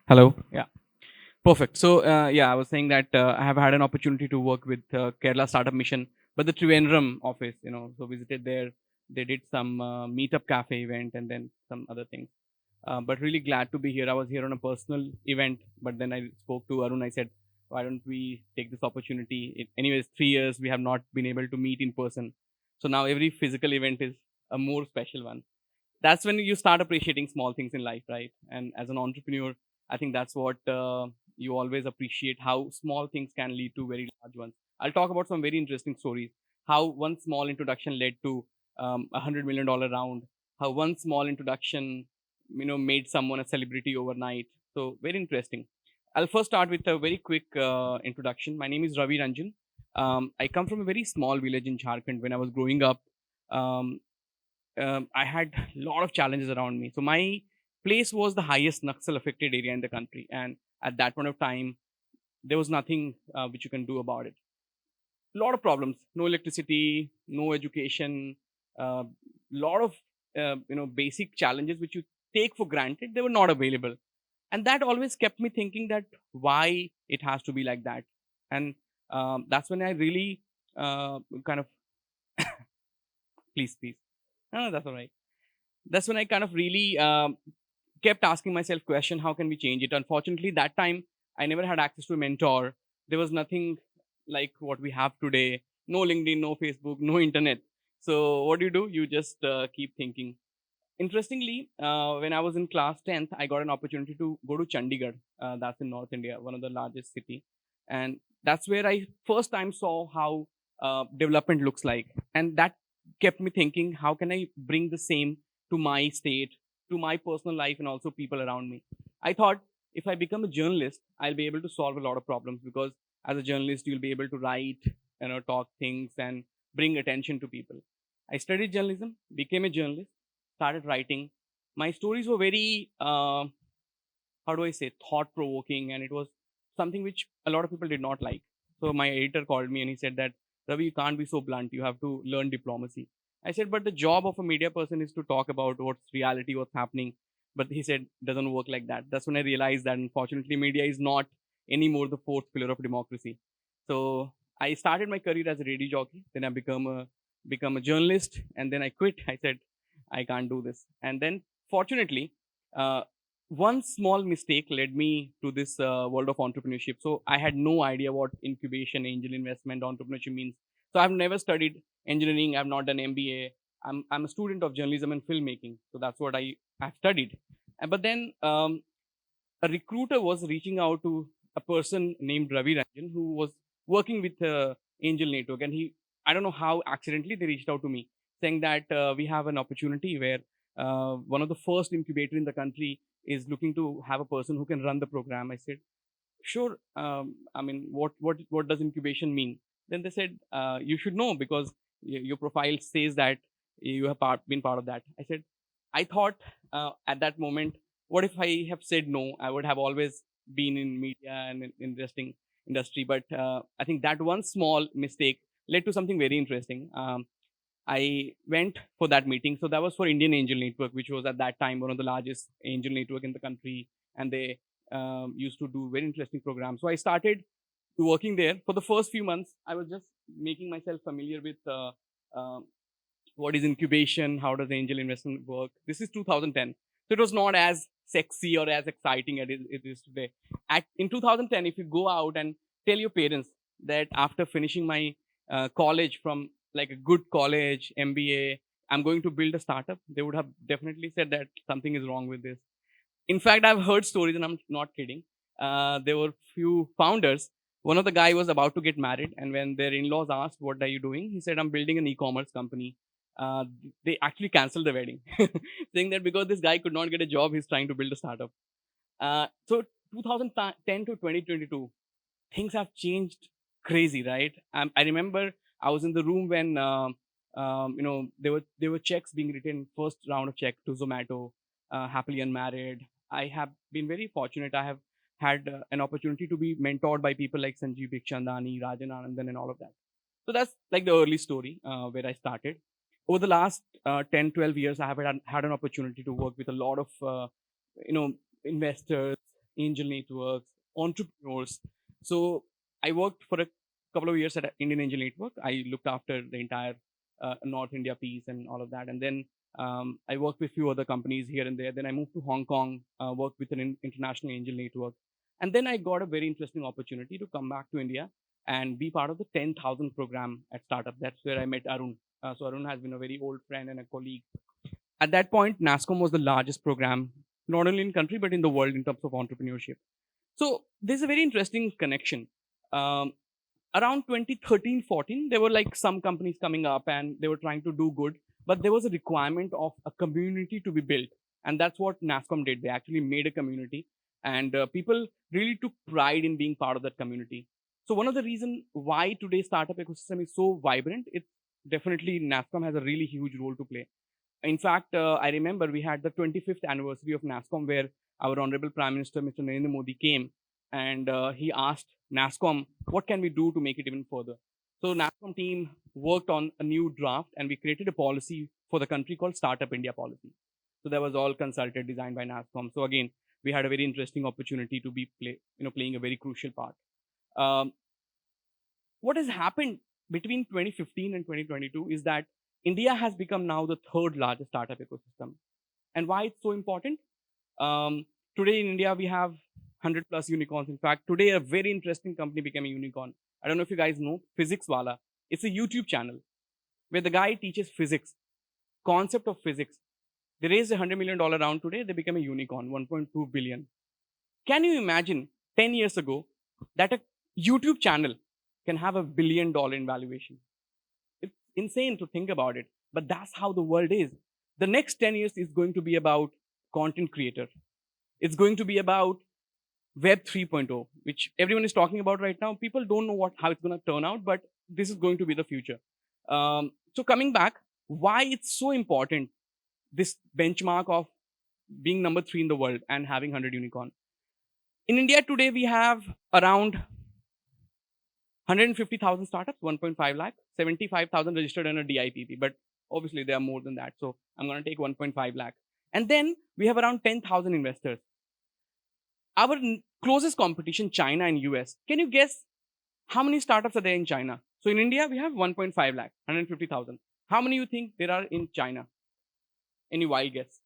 Hello. Yeah. Perfect. So, yeah, I was saying that I have had an opportunity to work with Kerala Startup Mission, but the Trivandrum office, so visited there. They did some meetup cafe event and then some other things. But really glad to be here. I was here on a personal event, but then I spoke to Arun. I said, why don't we take this opportunity? Anyways, 3 years we have not been able to meet in person. So now every physical event is a more special one. That's when you start appreciating small things in life, right? And as an entrepreneur, I think that's what you always appreciate, how small things can lead to very large ones. I'll talk about some very interesting stories, how one small introduction led to $100 million round, how one small introduction made someone a celebrity overnight. So very interesting. I'll first start with a very quick introduction. My name is Ravi Ranjan. I come from a very small village in Jharkhand. When I was growing up, um, I had a lot of challenges around me. So my place was the highest Naxal affected area in the country. And at that point of time, there was nothing which you can do about it. A lot of problems, no electricity, no education, a lot of, basic challenges which you take for granted, they were not available. And that always kept me thinking that why it has to be like that. And that's when I really kind of, please. No, that's all right. That's when I kind of really kept asking myself question, how can we change it? Unfortunately, that time I never had access to a mentor. There was nothing like what we have today. No LinkedIn, no Facebook, no internet. So what do? You just keep thinking. Interestingly, when I was in class 10th, I got an opportunity to go to Chandigarh. That's in North India, one of the largest city. And that's where I first time saw how development looks like. And that kept me thinking, how can I bring the same to my state, to my personal life, and also people around me? I thought if I become a journalist, I'll be able to solve a lot of problems because as a journalist, you'll be able to write, talk things and bring attention to people. I studied journalism, became a journalist, started writing. My stories were very, how do I say, thought provoking, and it was something which a lot of people did not like. So my editor called me and he said that, Ravi, you can't be so blunt. You have to learn diplomacy. I said, but the job of a media person is to talk about what's reality, what's happening. But he said, doesn't work like that. That's when I realized that unfortunately, media is not anymore the fourth pillar of democracy. So I started my career as a radio jockey. Then I become a journalist, and then I quit. I said, I can't do this. And then, fortunately, uh, one small mistake led me to this world of entrepreneurship. So I had no idea what incubation, angel investment, entrepreneurship means. So I've never studied engineering. I've not done MBA. I'm a student of journalism and filmmaking. So that's what I've studied. But then a recruiter was reaching out to a person named Ravi Ranjan who was working with Angel Network, and I don't know how accidentally they reached out to me saying that we have an opportunity where one of the first incubator in the country is looking to have a person who can run the program. I said, sure. I mean, what does incubation mean? Then they said, you should know because your profile says that you have been part of that. I said, I thought at that moment, what if I have said no? I would have always been in media and in interesting industry. But I think that one small mistake led to something very interesting. I went for that meeting. So that was for Indian Angel Network, which was at that time one of the largest angel network in the country, and they used to do very interesting programs. So I started working there. For the first few months, I was just making myself familiar with uh, what is incubation, how does angel investment work. This is 2010, so it was not as sexy or as exciting as it is today. In 2010, if you go out and tell your parents that after finishing my college from like a good college MBA, I'm going to build a startup, they would have definitely said that something is wrong with this. In fact, I've heard stories, and I'm not kidding. There were few founders. One of the guy was about to get married, and when their in-laws asked, "What are you doing?" he said, "I'm building an e-commerce company." Uh, they actually canceled the wedding, saying that because this guy could not get a job, he's trying to build a startup. So 2010 to 2022, things have changed crazy, right? I remember I was in the room when there were checks being written, first round of check to Zomato, happily unmarried. I have been very fortunate. I have had an opportunity to be mentored by people like Sanjeev Bikhchandani, Rajan Anandan, and all of that. So that's like the early story where I started. Over the last 10, 12 years, I have had an opportunity to work with a lot of investors, angel networks, entrepreneurs. So I worked for a couple of years at Indian Angel Network. I looked after the entire North India piece and all of that. And then I worked with a few other companies here and there. Then I moved to Hong Kong, worked with an international angel network. And then I got a very interesting opportunity to come back to India and be part of the 10,000 program at startup. That's where I met Arun. So Arun has been a very old friend and a colleague. At that point, NASCOM was the largest program, not only in country, but in the world in terms of entrepreneurship. So there's a very interesting connection. Um, Around 2013, 14, there were like some companies coming up and they were trying to do good, but there was a requirement of a community to be built. And that's what NASCOM did. They actually made a community and people really took pride in being part of that community. So one of the reasons why today's startup ecosystem is so vibrant, it's definitely NASCOM has a really huge role to play. In fact, I remember we had the 25th anniversary of NASCOM where our Honorable Prime Minister, Mr. Narendra Modi, came and he asked NASCOM, what can we do to make it even further? So NASCOM team worked on a new draft and we created a policy for the country called Startup India Policy. So that was all consulted, designed by NASCOM. So again, we had a very interesting opportunity to be playing a very crucial part. Um, what has happened between 2015 and 2022 is that India has become now the third largest startup ecosystem. And why it's so important? Today in India, we have 100 plus unicorns. In fact, today a very interesting company became a unicorn. I don't know if you guys know, Physics Wala. It's a YouTube channel where the guy teaches physics, concept of physics. They raised $100 million round today, they became a unicorn, 1.2 billion. Can you imagine 10 years ago that a YouTube channel can have $1 billion in valuation? It's insane to think about it, but that's how the world is. The next 10 years is going to be about content creator. It's going to be about Web 3.0, which everyone is talking about right now. People don't know how it's going to turn out, but this is going to be the future. So coming back, why it's so important, this benchmark of being number 3 in the world and having 100 unicorn. In India today, we have around 150,000 startups, 1.5 lakh, 75,000 registered under DIPP, but obviously there are more than that. So I'm going to take 1.5 lakh. And then we have around 10,000 investors. Our closest competition, China and US. Can you guess how many startups are there in China? So in India, we have 1.5 lakh, 150,000. How many you think there are in China? Any wild guess?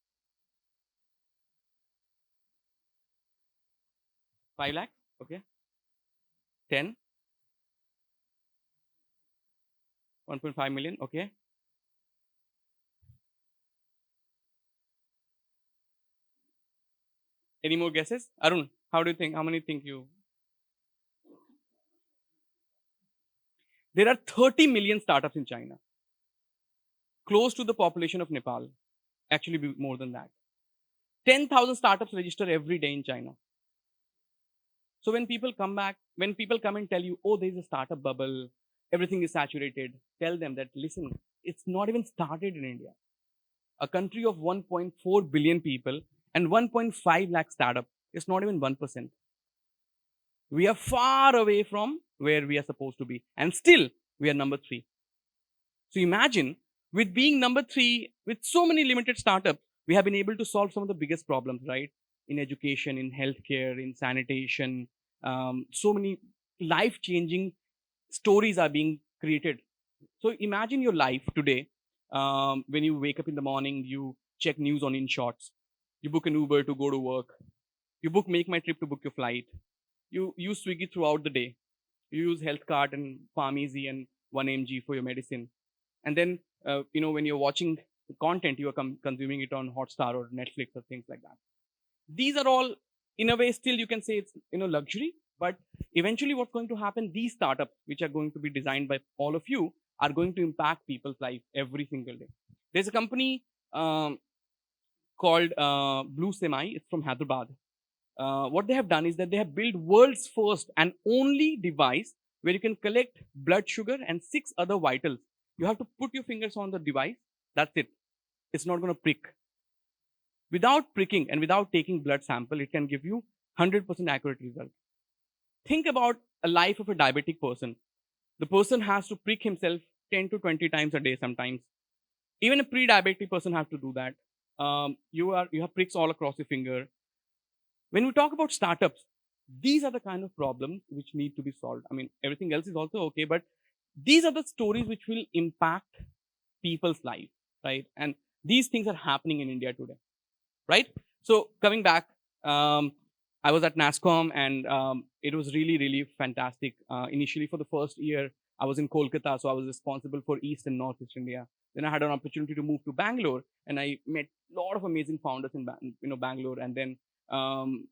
5 lakh? Okay. 10? 1.5 million? Okay. Any more guesses? Arun, how do you think? How many think you? There are 30 million startups in China, close to the population of Nepal. Actually, more than that. 10,000 startups register every day in China. So when people come back, when people come and tell you, oh, there's a startup bubble, everything is saturated, tell them that, listen, it's not even started in India. A country of 1.4 billion people and 1.5 lakh startup is not even 1%. We are far away from where we are supposed to be. And still, we are number 3. So imagine, with being number 3, with so many limited startups, we have been able to solve some of the biggest problems, right? In education, in healthcare, in sanitation. So many life-changing stories are being created. So imagine your life today. When you wake up in the morning, you check news on InShots. You book an Uber to go to work. You book Make My Trip to book your flight. You use Swiggy throughout the day. You use Health Cart and PharmEasy and 1mg for your medicine. And then, when you're watching content, you are consuming it on Hotstar or Netflix or things like that. These are all, in a way, still you can say it's luxury, but eventually what's going to happen, these startups, which are going to be designed by all of you, are going to impact people's life every single day. There's a company called Blue Semi. It's from Hyderabad. What they have done is that they have built world's first and only device where you can collect blood sugar and 6 other vitals. You have to put your fingers on the device. That's it. It's not going to prick. Without pricking and without taking blood sample, it can give you 100% accurate result. Think about a life of a diabetic person. The person has to prick himself 10 to 20 times a day sometimes. Even a pre-diabetic person has to do that. You have pricks all across your finger. When we talk about startups, these are the kind of problems which need to be solved. I mean, everything else is also okay, but these are the stories which will impact people's life, right? And these things are happening in India today, right? So coming back, I was at NASCOM, and it was really, really fantastic. Initially, for the first year, I was in Kolkata, so I was responsible for East and Northeast India. Then I had an opportunity to move to Bangalore, and I met a lot of amazing founders in Bangalore. And then um,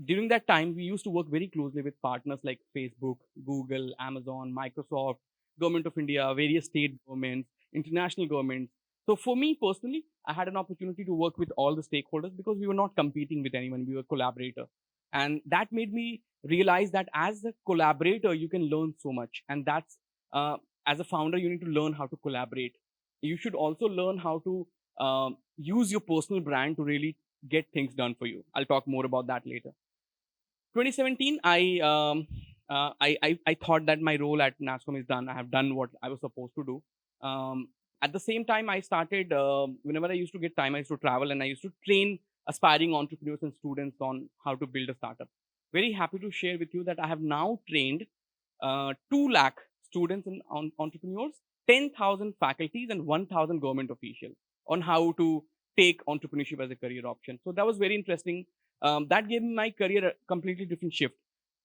during that time, we used to work very closely with partners like Facebook, Google, Amazon, Microsoft, Government of India, various state governments, international governments. So for me personally, I had an opportunity to work with all the stakeholders because we were not competing with anyone, we were collaborator. And that made me realize that as a collaborator, you can learn so much. And that's, uh, as a founder, you need to learn how to collaborate. You should also learn how to use your personal brand to really get things done for you. I'll talk more about that later. 2017, I thought that my role at NASCOM is done. I have done what I was supposed to do. At the same time, I started, whenever I used to get time, I used to travel and I used to train aspiring entrepreneurs and students on how to build a startup. Very happy to share with you that I have now trained 2 lakh students and entrepreneurs, 10,000 faculties, and 1,000 government officials on how to take entrepreneurship as a career option. So that was very interesting. That gave my career a completely different shift.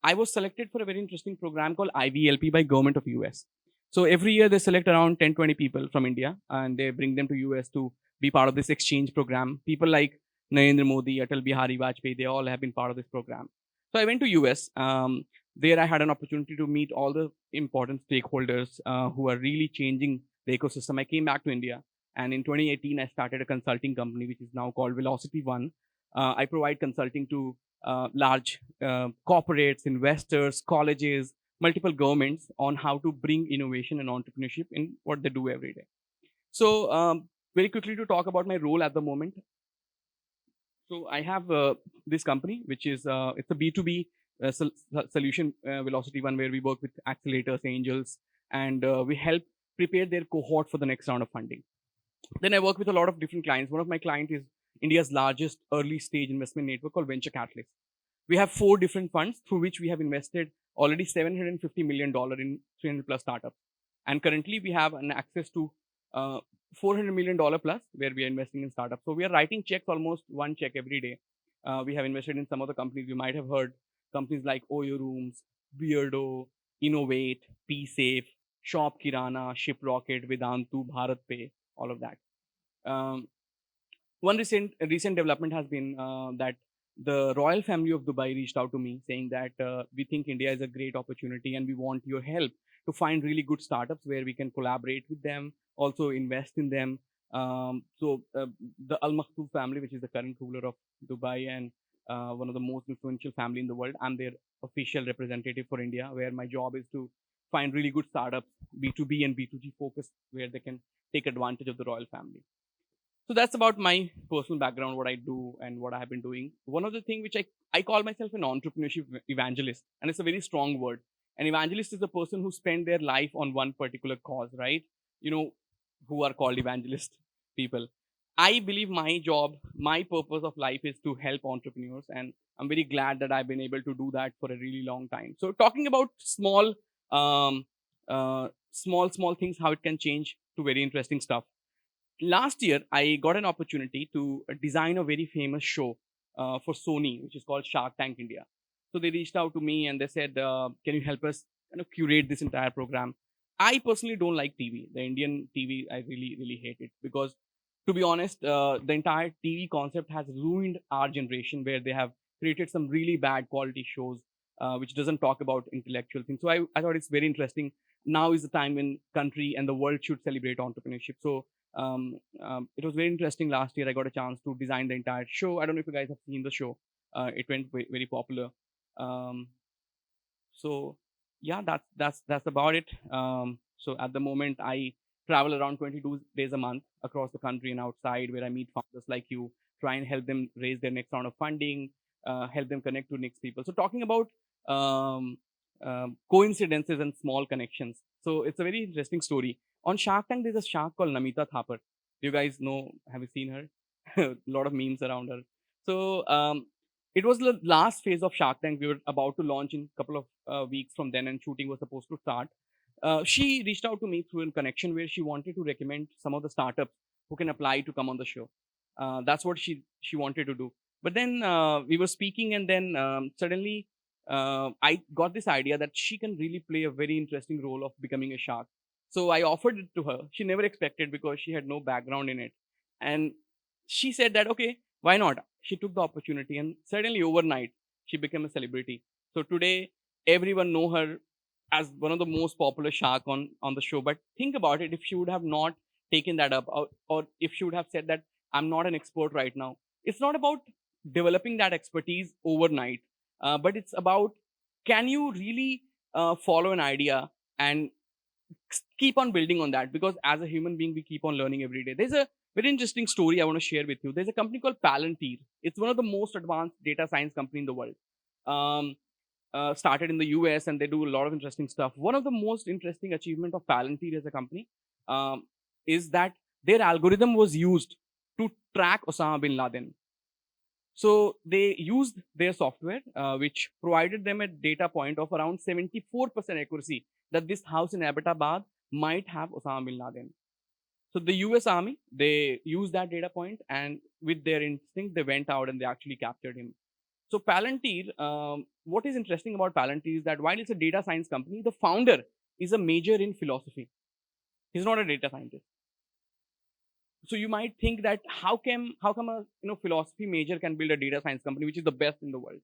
I was selected for a very interesting program called IVLP by government of US. So every year they select around 10, 20 people from India and they bring them to US to be part of this exchange program. People like Narendra Modi, Atal Bihari Vajpayee, they all have been part of this program. So I went to US. There I had an opportunity to meet all the important stakeholders who are really changing the ecosystem. I came back to India, and in 2018 I started a consulting company which is now called Velocity One. I provide consulting to large corporates, investors, colleges, multiple governments on how to bring innovation and entrepreneurship in what they do every day. So very quickly to talk about my role at the moment. So I have this company, which is it's a B2B solution, Velocity One, where we work with accelerators, angels, and we help prepare their cohort for the next round of funding. Then I work with a lot of different clients. One of my clients is India's largest early stage investment network called Venture Catalyst. We have 4 different funds through which we have invested already $750 million in 300 plus startups. And currently we have an access to $400 million plus where we are investing in startups. So we are writing checks, almost one check every day. We have invested in some of the companies you might have heard, companies like Oyo Rooms, Beardo, Innovate, P-Safe, Shop Kirana, Ship Rocket, Vedantu, Bharat Pay, all of that. Um, One recent development has been that the royal family of Dubai reached out to me saying that we think India is a great opportunity and we want your help to find really good startups where we can collaborate with them, also invest in them. So the Al Maktoum family, which is the current ruler of Dubai and one of the most influential family in the world, I'm their official representative for India, where my job is to find really good startups, B2B and B2G focused, where they can take advantage of the royal family. So that's about my personal background, what I do and what I have been doing. One of the things which I call myself an entrepreneurship evangelist, and it's a very strong word. An evangelist is a person who spent their life on one particular cause, right? You know, who are called evangelist people. I believe my job, my purpose of life is to help entrepreneurs, and I'm very glad that I've been able to do that for a really long time. So talking about small things, how it can change to very interesting stuff. Last year I got an opportunity to design a very famous show for Sony, which is called Shark Tank India. So they reached out to me and they said, "Can you help us curate this entire program?" I personally don't like TV. The Indian TV, I really really hate it because, to be honest, the entire TV concept has ruined our generation, where they have created some really bad quality shows which doesn't talk about intellectual things. So I thought it's very interesting. Now is the time when country and the world should celebrate entrepreneurship. So it was very interesting. Last year I got a chance to design the entire show. I don't know if you guys have seen the show. It went very popular. Um, so yeah, that's about it. So at the moment I travel around 22 days a month across the country and outside, where I meet founders like you, try and help them raise their next round of funding, help them connect to next people. So talking about um, coincidences and small connections. So it's a very interesting story. On Shark Tank, there's a shark called Namita Thapar. Do you guys know? Have you seen her? A lot of memes around her. So it was the last phase of Shark Tank. We were about to launch in a couple of weeks from then, and shooting was supposed to start. She reached out to me through a connection where she wanted to recommend some of the startups who can apply to come on the show. That's what she wanted to do. But then we were speaking, and then suddenly I got this idea that she can really play a very interesting role of becoming a shark. So I offered it to her. She never expected because she had no background in it, and she said that okay, why not? She took the opportunity, and suddenly overnight she became a celebrity. So today everyone know her as one of the most popular shark on the show. But think about it, if she would have not taken that up, or if she would have said that I'm not an expert right now, it's not about developing that expertise overnight, but it's about, can you really follow an idea and keep on building on that, because as a human being we keep on learning every day. There's a very interesting story I want to share with you. There's a company called Palantir. It's one of the most advanced data science company in the world. um, Started in the US, and they do a lot of interesting stuff. One of the most interesting achievement of Palantir as a company um, is that their algorithm was used to track Osama bin Laden. So they used their software, which provided them a data point of around 74% accuracy that this house in Abbottabad might have Osama bin Laden. So the US Army, they used that data point, and with their instinct, they went out and they actually captured him. So Palantir, what is interesting about Palantir is that while it's a data science company, the founder is a major in philosophy. He's not a data scientist. So you might think that how come a philosophy major can build a data science company, which is the best in the world?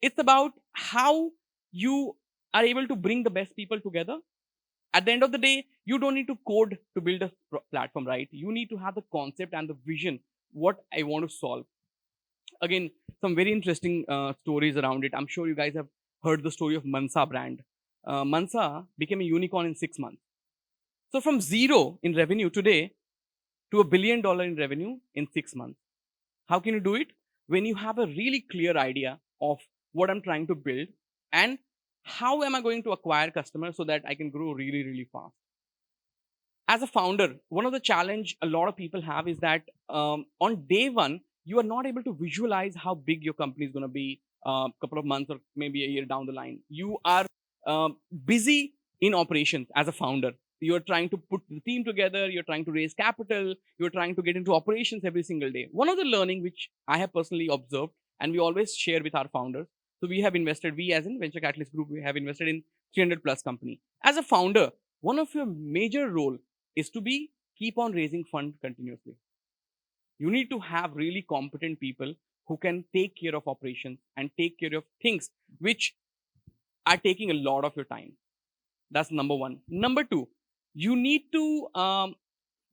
It's about how you are able to bring the best people together. At the end of the day, you don't need to code to build a platform, right? You need to have the concept and the vision, what I want to solve. Again, some very interesting stories around it. I'm sure you guys have heard the story of Mansa brand. Mansa became a unicorn in 6 months. So from zero in revenue today to $1 billion in revenue in 6 months. How can you do it? When you have a really clear idea of what I'm trying to build and how am I going to acquire customers so that I can grow really, really fast. As a founder, one of the challenge a lot of people have is that on day one, you are not able to visualize how big your company is going to be a couple of months or maybe a year down the line. You are busy in operations as a founder. You're trying to put the team together. You're trying to raise capital. You're trying to get into operations every single day. One of the learning which I have personally observed, and we always share with our founders. So we have invested, we as in Venture Catalyst Group, we have invested in 300 plus company. As a founder, one of your major role is to be keep on raising fund continuously. You need to have really competent people who can take care of operations and take care of things which are taking a lot of your time. That's number one. Number two, you need to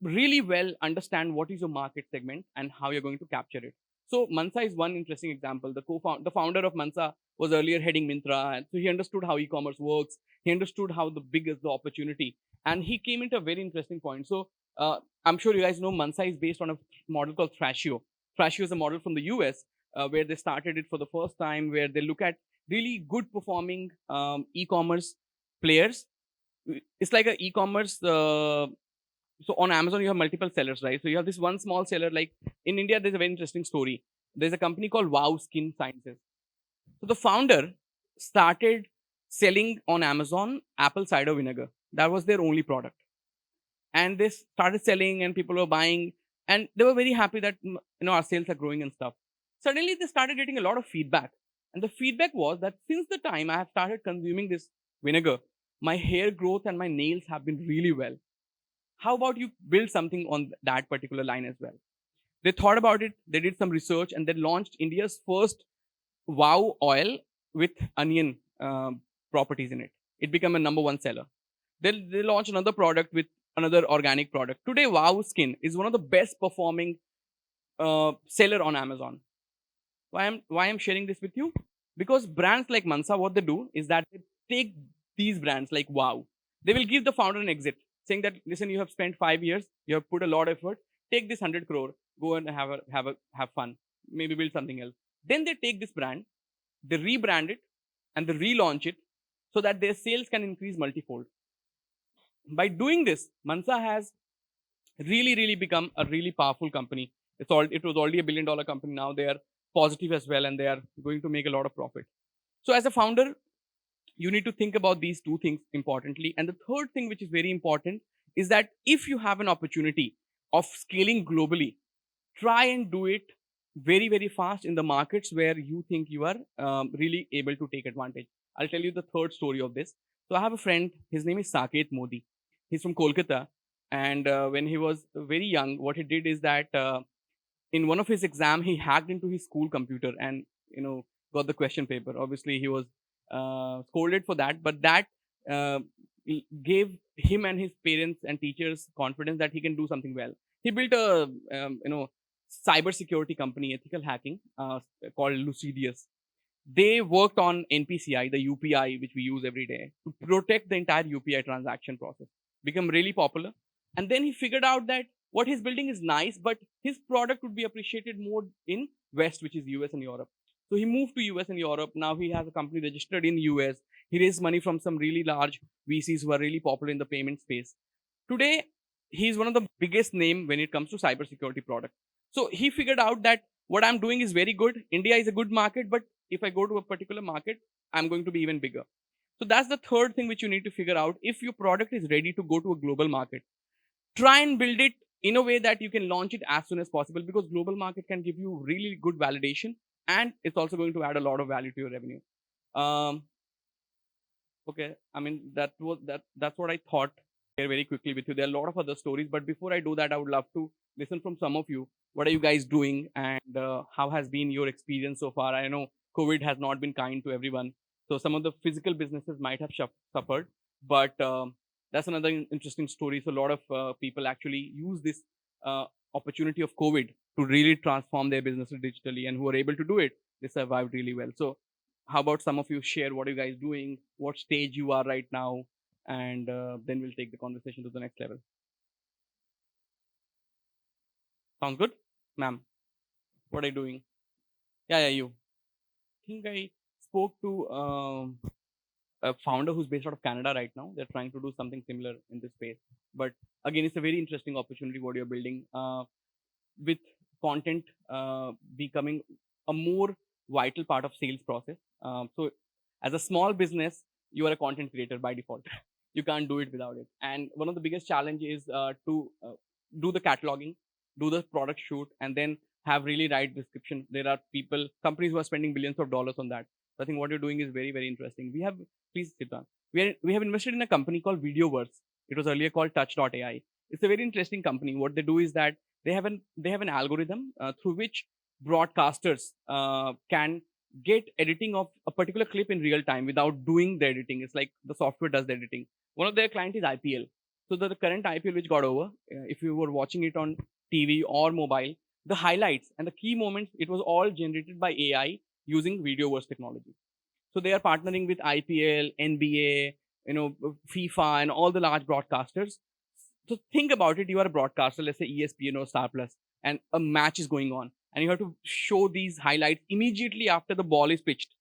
really well understand what is your market segment and how you're going to capture it. So Mansa is one interesting example. The founder of Mansa was earlier heading Mintra, and so he understood how e-commerce works. He understood how the big is the opportunity, and he came into a very interesting point. So I'm sure you guys know Mansa is based on a model called Thrashio. Thrashio is a model from the US where they started it for the first time, where they look at really good performing e-commerce players. It's like a e-commerce so on Amazon, you have multiple sellers, right? So you have this one small seller. Like in India, there's a very interesting story. There's a company called Wow Skin Sciences. So the founder started selling on Amazon apple cider vinegar. That was their only product. And they started selling, and people were buying, and they were very happy that our sales are growing and stuff. Suddenly, they started getting a lot of feedback, and the feedback was that since the time I have started consuming this vinegar, my hair growth and my nails have been really well. How about you build something on that particular line as well? They thought about it, they did some research, and they launched India's first Wow oil with onion properties in it. It became a number one seller. They launched another product with another organic product. Today, Wow Skin is one of the best performing seller on Amazon. Why I'm sharing this with you? Because brands like Mansa, what they do is that they take these brands like Wow. They will give the founder an exit, saying that listen, you have spent 5 years, you have put a lot of effort, take this 100 crore, go and have fun, maybe build something else. Then they take this brand, they rebrand it, and they relaunch it so that their sales can increase multifold. By doing this, Mansa has really, really become a really powerful company. It was already $1 billion company. Now they are positive as well, and they are going to make a lot of profit. So as a founder, you need to think about these two things importantly. And the third thing, which is very important, is that if you have an opportunity of scaling globally, try and do it very, very fast in the markets where you think you are really able to take advantage. I'll tell you the third story of this. So I have a friend, his name is Saket Modi. He's from Kolkata. And when he was very young, what he did is that in one of his exam, he hacked into his school computer and, got the question paper. Obviously, he was scolded for that, but that uh, gave him and his parents and teachers confidence that he can do something well. He built a, cyber security company, ethical hacking, called Lucidius. They worked on NPCI, the UPI, which we use every day, to protect the entire UPI transaction process. Become really popular. And then he figured out that what he's building is nice, but his product would be appreciated more in West, which is US and Europe. So he moved to US and Europe. Now he has a company registered in US. He raised money from some really large VCs who are really popular in the payment space. Today, he's one of the biggest name when it comes to cybersecurity product. So he figured out that what I'm doing is very good. India is a good market, but if I go to a particular market, I'm going to be even bigger. So that's the third thing which you need to figure out. If your product is ready to go to a global market, try and build it in a way that you can launch it as soon as possible, because global market can give you really good validation, and it's also going to add a lot of value to your revenue. Um, okay, I mean that's what I thought here very quickly with you. There are a lot of other stories, but before I do that, I would love to listen from some of you. What are you guys doing, and how has been your experience so far? I know COVID has not been kind to everyone, so some of the physical businesses might have suffered, but that's another interesting story. So a lot of people actually use this uh, opportunity of COVID to really transform their businesses digitally, and who are able to do it, they survived really well. So how about some of you share what are you guys doing, what stage you are right now, and then we'll take the conversation to the next level. Sounds good, ma'am? What are you doing? Yeah, yeah, you. I think I spoke to a founder who's based out of Canada right now. They're trying to do something similar in this space, but again, it's a very interesting opportunity what you're building. With content becoming a more vital part of sales process. So as a small business, you are a content creator by default. You can't do it without it. And one of the biggest challenge is to do the cataloging, do the product shoot, and then have really right description. There are companies who are spending billions of dollars on that. So I think what you're doing is very, very interesting. Please sit down. We have invested in a company called Videoverse. It was earlier called Touch.ai. It's a very interesting company. What they do is that they have an algorithm through which broadcasters can get editing of a particular clip in real time without doing the editing. It's like the software does the editing. One of their client is IPL. So the current IPL which got over, if you were watching it on TV or mobile, the highlights and the key moments, it was all generated by AI using Videoverse technology. So they are partnering with IPL, NBA, FIFA, and all the large broadcasters. So think about it. You are a broadcaster, let's say ESPN or Star Plus, and a match is going on, and you have to show these highlights immediately after the ball is pitched.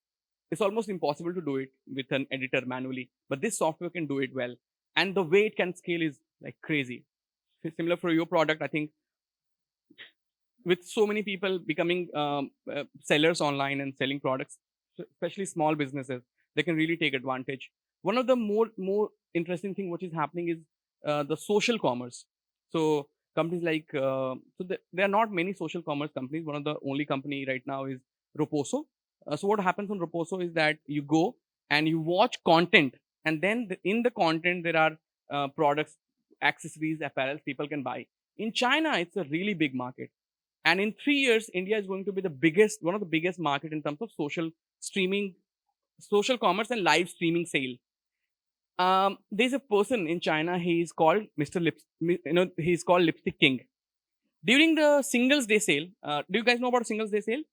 It's almost impossible to do it with an editor manually, but this software can do it well, and the way it can scale is like crazy. Similar for your product, I think with so many people becoming sellers online and selling products, especially small businesses, they can really take advantage. One of the more interesting thing which is happening is the social commerce. So companies like there are not many social commerce companies. One of the only company right now is Roposo. So what happens on Roposo is that you go and you watch content, and then in the content there are products, accessories, apparels people can buy. In China, it's a really big market, and in 3 years, India is going to be one of the biggest market in terms of social streaming, social commerce, and live streaming sale. There's a person in China. He's called Mr. He's called Lipstick King. During the Singles Day sale, do you guys know about Singles Day sale?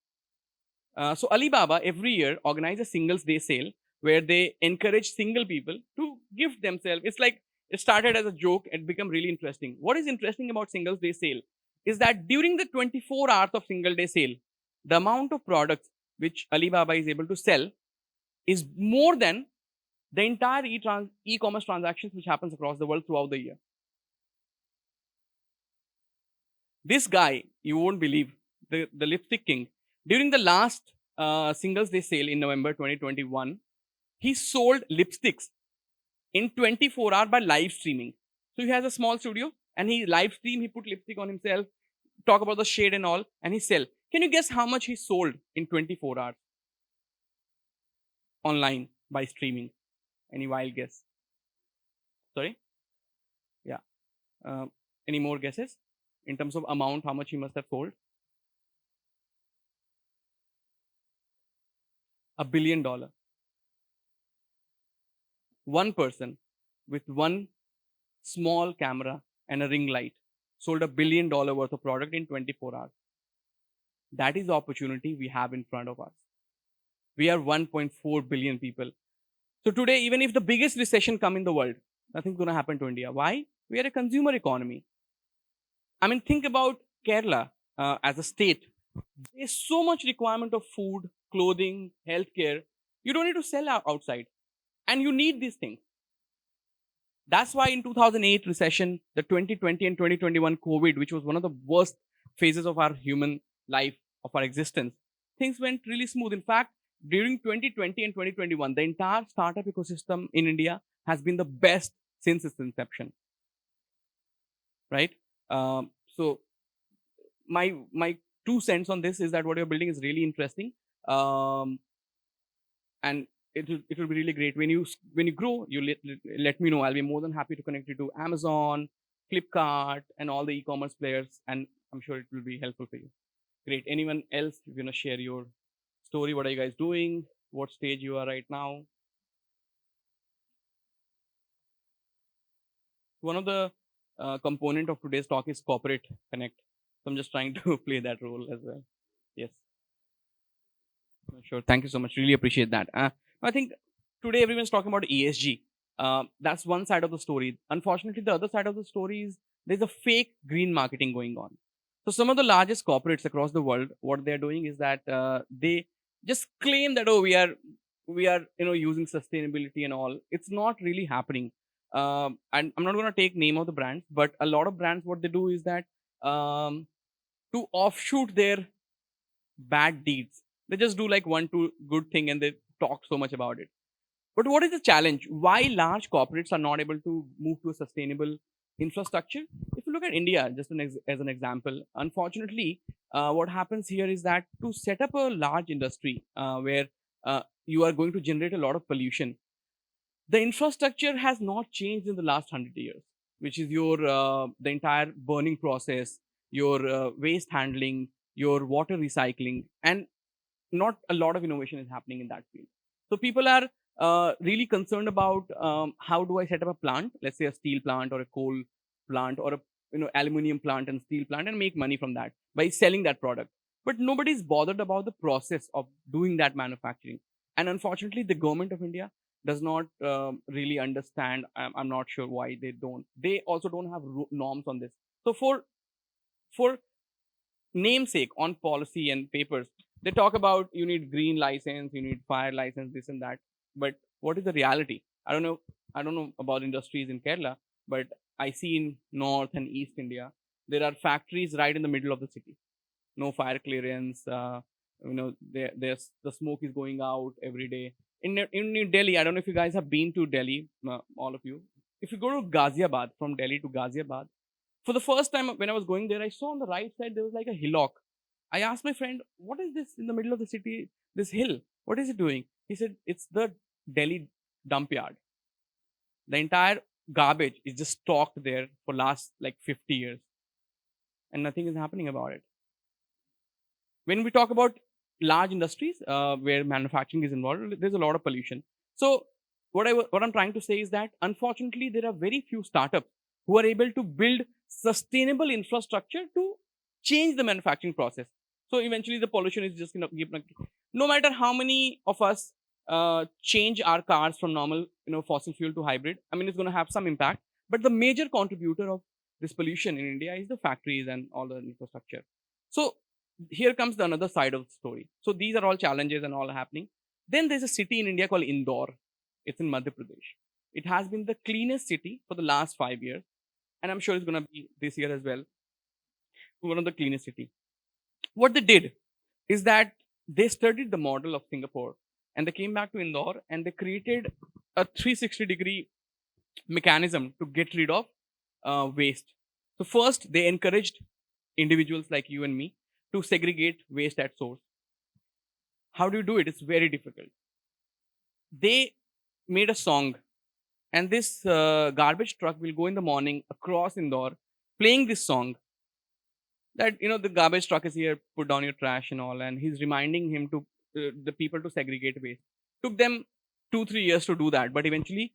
So Alibaba every year organizes a Singles Day sale where they encourage single people to gift themselves. It's like it started as a joke and become really interesting. What is interesting about Singles Day sale is that during the 24 hours of Single Day sale, the amount of products which Alibaba is able to sell is more than the entire e-commerce transactions which happens across the world throughout the year. This guy, you won't believe, the Lipstick King, During the last Singles Day sale in November 2021, he sold lipsticks in 24 hours by live streaming. So he has a small studio and he live stream, he put lipstick on himself, talk about the shade and all, and he sell. Can you guess how much he sold in 24 hours online by streaming? Any wild guess? Sorry? Yeah. Uh, any more guesses? In terms of amount, how much he must have sold? $1 billion. One person with one small camera and a ring light sold $1 billion worth of product in 24 hours. That is the opportunity we have in front of us. We are 1.4 billion people. So today, even if the biggest recession come in the world, nothing's going to happen to India. Why? We are a consumer economy. I mean, think about Kerala as a state. There's so much requirement of food, clothing, healthcare. You don't need to sell outside, and you need these things. That's why in 2008 recession, the 2020 and 2021 COVID, which was one of the worst phases of our human life, of our existence, things went really smooth. In fact, during 2020 and 2021, the entire startup ecosystem in India has been the best since its inception, right? So my 2 cents on this is that what you're building is really interesting, um, and it will be really great when you grow. You let me know. I'll be more than happy to connect you to Amazon, Flipkart, and all the e-commerce players, and I'm sure it will be helpful for you. Great. Anyone else? You wanna share your story? What are you guys doing? What stage you are right now? One of the component of today's talk is corporate connect. So I'm just trying to play that role as well. Yes. Sure. Thank you so much. Really appreciate that. I think today everyone's talking about ESG. That's one side of the story. Unfortunately, the other side of the story is there's a fake green marketing going on. So some of the largest corporates across the world, what they're doing is that they just claim that, oh, we are using sustainability and all. It's not really happening. And I'm not going to take name of the brands, but a lot of brands, what they do is that to offshoot their bad deeds. They just do like one, two good thing and they talk so much about it. But what is the challenge? Why large corporates are not able to move to a sustainable infrastructure? If you look at India, just as an example, unfortunately, what happens here is that to set up a large industry where you are going to generate a lot of pollution, the infrastructure has not changed in the last 100 years, which is your the entire burning process, your waste handling, your water recycling, and not a lot of innovation is happening in that field. So people are really concerned about how do I set up a plant, let's say a steel plant or a coal plant or a aluminium plant and steel plant, and make money from that by selling that product. But nobody's bothered about the process of doing that manufacturing. And unfortunately, the government of India does not really understand. I'm not sure why they don't. They also don't have norms on this. So for namesake on policy and papers, they talk about you need green license, you need fire license, this and that. But what is the reality? I don't know about industries in Kerala, but I see in North and East India, there are factories right in the middle of the city. No fire clearance. There's the smoke is going out every day. In Delhi, I don't know if you guys have been to Delhi, all of you. If you go to Ghaziabad, from Delhi to Ghaziabad, for the first time when I was going there, I saw on the right side there was like a hillock. I asked my friend, "What is this in the middle of the city? This hill? What is it doing?" He said, "It's the Delhi dump yard. The entire garbage is just stocked there for last like 50 years, and nothing is happening about it." When we talk about large industries where manufacturing is involved, there's a lot of pollution. So what I'm trying to say is that unfortunately there are very few startups who are able to build sustainable infrastructure to change the manufacturing process. So eventually the pollution is just no matter how many of us change our cars from normal fossil fuel to hybrid. I mean, it's going to have some impact, but the major contributor of this pollution in India is the factories and all the infrastructure. So here comes the another side of the story. So these are all challenges and all happening. Then there's a city in India called Indore. It's in Madhya Pradesh. It has been the cleanest city for the last 5 years, and I'm sure it's going to be this year as well. One of the cleanest city. What they did? is that they studied the model of Singapore and they came back to Indore and they created a 360-degree mechanism to get rid of waste. So first, they encouraged individuals like you and me to segregate waste at source. How do you do it? It's very difficult. They made a song, and this garbage truck will go in the morning across Indore, playing this song that the garbage truck is here, put down your trash and all, and he's reminding him to the people to segregate waste. Took them 2-3 years to do that, but eventually,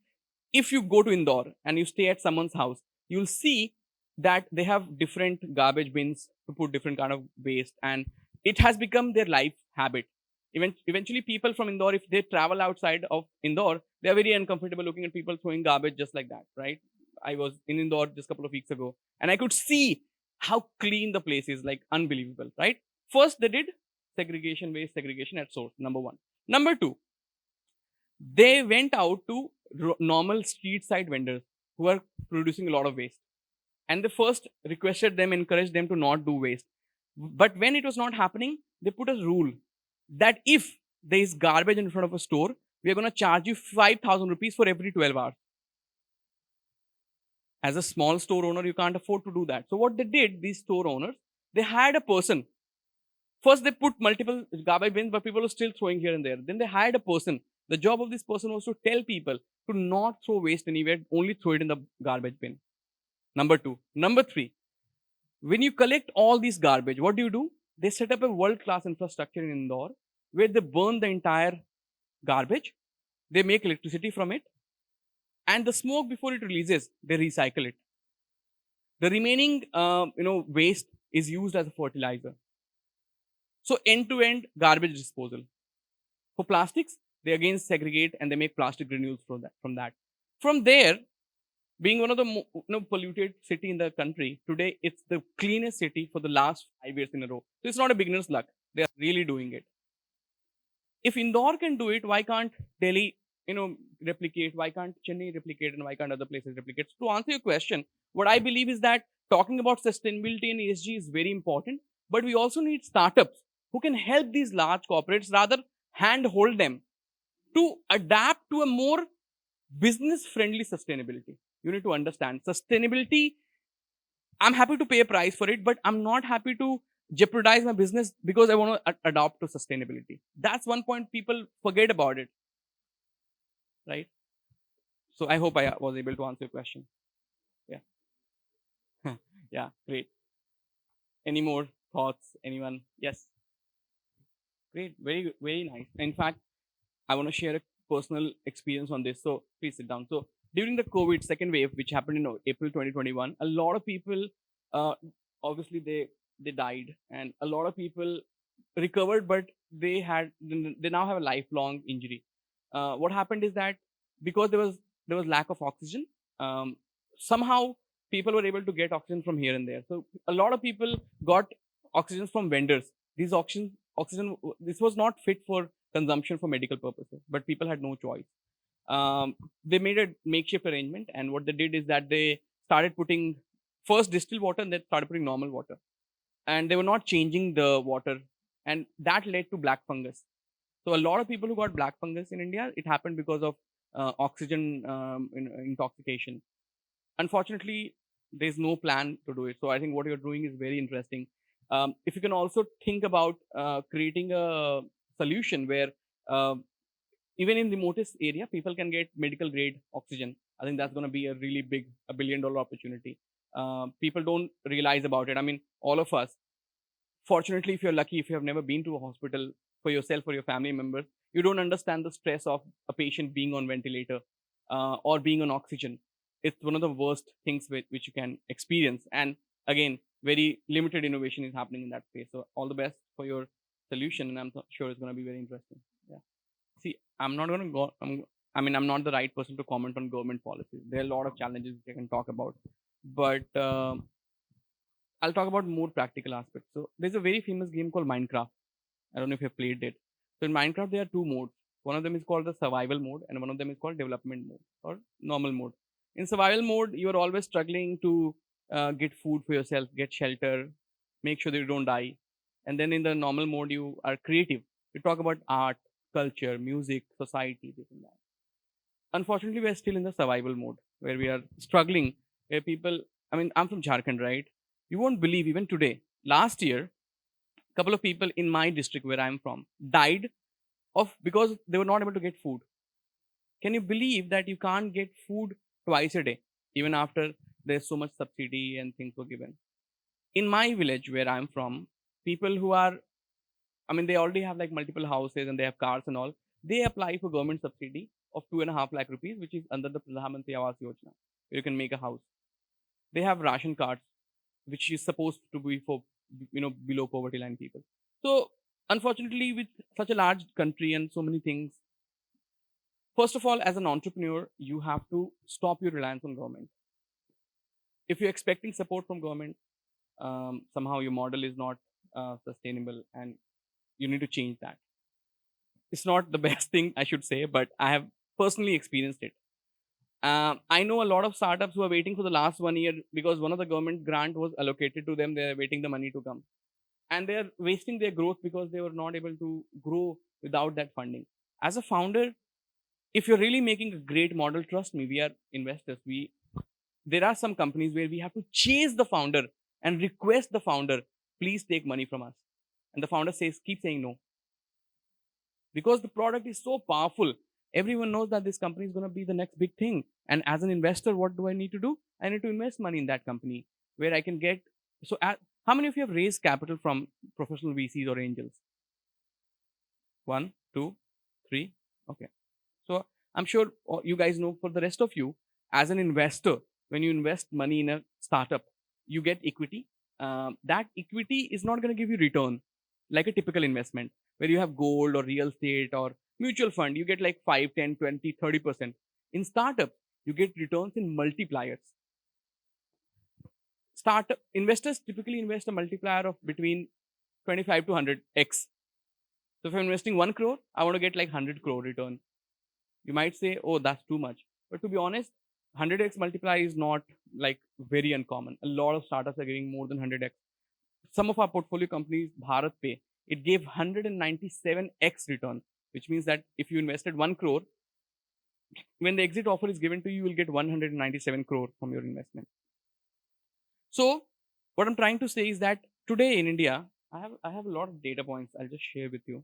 if you go to Indore and you stay at someone's house, you'll see that they have different garbage bins to put different kind of waste, and it has become their life habit. Eventually, people from Indore, if they travel outside of Indore, they are very uncomfortable looking at people throwing garbage just like that, right? I was in Indore just a couple of weeks ago, and I could see how clean the place is, like unbelievable, right? First, they did segregation, waste segregation at source, number one. Number two, they went out to normal street side vendors who are producing a lot of waste. And they first requested them, encouraged them to not do waste. But when it was not happening, they put a rule that if there is garbage in front of a store, we are going to charge you 5,000 rupees for every 12 hours. As a small store owner, you can't afford to do that. So what they did, these store owners, they hired a person. First, they put multiple garbage bins, but people were still throwing here and there. Then they hired a person. The job of this person was to tell people to not throw waste anywhere, only throw it in the garbage bin. Number two. Number three, when you collect all these garbage, what do? They set up a world-class infrastructure in Indore where they burn the entire garbage, they make electricity from it, and the smoke before it releases, they recycle it. The remaining, waste is used as a fertilizer. So end-to-end garbage disposal. For plastics, they again segregate and they make plastic granules from that. From there, being one of the polluted city in the country, today it's the cleanest city for the last 5 years in a row. So it's not a beginner's luck. They are really doing it. If Indore can do it, why can't Delhi, replicate? Why can't Chennai replicate? And why can't other places replicate? So to answer your question, what I believe is that talking about sustainability and ESG is very important, but we also need startups who can help these large corporates, rather handhold them to adapt to a more business-friendly sustainability. You need to understand sustainability. I'm happy to pay a price for it, but I'm not happy to jeopardize my business because I want to adopt to sustainability. That's one point people forget about it, right? So I hope I was able to answer your question. Yeah. Yeah, great. Any more thoughts? Anyone? Yes. Great. Very, very nice. In fact, I want to share a personal experience on this. So please sit down. So during the COVID second wave, which happened in April 2021, a lot of people, uh, obviously they died, and a lot of people recovered, but they now have a lifelong injury. What happened is that because there was lack of oxygen, um, somehow people were able to get oxygen from here and there. So a lot of people got oxygen from vendors. These oxygen, this was not fit for consumption for medical purposes, but people had no choice. They made a makeshift arrangement, and what they did is that they started putting first distilled water and then started putting normal water, and they were not changing the water, and that led to black fungus. So a lot of people who got black fungus in India, it happened because of oxygen intoxication. Unfortunately, there's no plan to do it. So I think what you're doing is very interesting. If you can also think about creating a solution where uh, even in remotest area, people can get medical grade oxygen. I think that's going to be a really big, a $1 billion opportunity. People don't realize about it. I mean, all of us, fortunately, if you're lucky, if you have never been to a hospital for yourself or your family members, you don't understand the stress of a patient being on ventilator or being on oxygen. It's one of the worst things which you can experience. And again, very limited innovation is happening in that space. So all the best for your solution, and I'm sure it's going to be very interesting. Yeah. See, I'm not going to go. I'm not the right person to comment on government policies. There are a lot of challenges I can talk about, but I'll talk about more practical aspects. So there's a very famous game called Minecraft. I don't know if you've played it. So in Minecraft, there are two modes. One of them is called the survival mode, and one of them is called development mode or normal mode. In survival mode, you are always struggling to get food for yourself, get shelter, make sure that you don't die. And then in the normal mode, you are creative. You talk about art, culture, music, society, this and that. Unfortunately, we're still in the survival mode where we are struggling. Where people, I mean, I'm from Jharkhand, right? You won't believe even today, last year, a couple of people in my district where I'm from died of because they were not able to get food. Can you believe that you can't get food twice a day, even after there's so much subsidy and things were given? In my village where I'm from, people who are, I mean, they already have like multiple houses and they have cars and all. They apply for government subsidy of 2.5 lakh rupees, which is under the Pradhan Mantri Awas Yojana, where you can make a house. They have ration cards, which is supposed to be for below poverty line people. So unfortunately, with such a large country and so many things, first of all, as an entrepreneur, you have to stop your reliance on government. If you're expecting support from government, somehow your model is not sustainable, and you need to change that. It's not the best thing I should say, but I have personally experienced it. I know a lot of startups who are waiting for the last 1 year because one of the government grant was allocated to them. They're waiting the money to come, and they're wasting their growth because they were not able to grow without that funding. As a founder, if you're really making a great model, trust me, we are investors. We There are some companies where we have to chase the founder and request the founder, please take money from us, and the founder says, keep saying no, because the product is so powerful. Everyone knows that this company is going to be the next big thing. And as an investor, what do I need to do? I need to invest money in that company where I can get. So, how many of you have raised capital from professional VCs or angels? One, two, three. Okay. So, I'm sure you guys know, for the rest of you, as an investor, when you invest money in a startup, you get equity. That equity is not going to give you return like a typical investment where you have gold or real estate or mutual fund. You get like 5, 10, 20, 30%. In startup, you get returns in multipliers. Startup investors typically invest a multiplier of between 25 to 100x. So if I'm investing 1 crore, I want to get like 100 crore return. You might say, oh, that's too much. But to be honest, 100x multiplier is not like very uncommon. A lot of startups are giving more than 100x. Some of our portfolio companies, Bharat Pay, it gave 197x return, which means that if you invested 1 crore, when the exit offer is given to you, you will get 197 crore from your investment. So what I'm trying to say is that today in India, I have a lot of data points. I'll just share with you.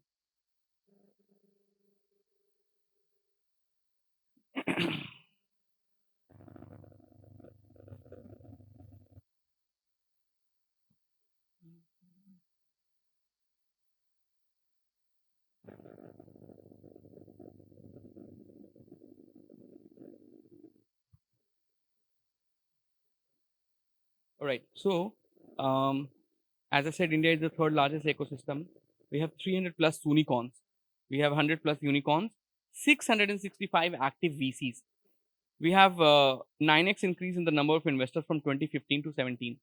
All right. So, as I said, India is the third largest ecosystem. We have 300 plus unicorns. We have 100 plus unicorns, 665 active VCs. We have 9x increase in the number of investors from 2015 to 17.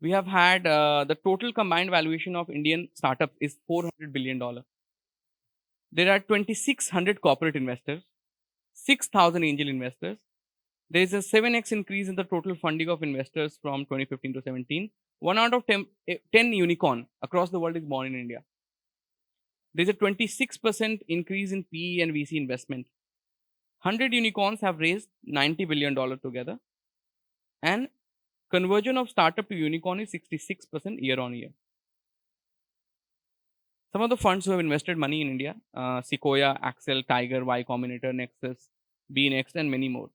We have had the total combined valuation of Indian startups is $400 billion. There are 2,600 corporate investors, 6,000 angel investors. There is a 7x increase in the total funding of investors from 2015 to 17. 1 out of 10 unicorn across the world is born in India. There's a 26% increase in PE and VC investment. 100 unicorns have raised $90 billion together. And conversion of startup to unicorn is 66% year on year. Some of the funds who have invested money in India, Sequoia, Axel, Tiger, Y Combinator, Nexus, BNext, and many more.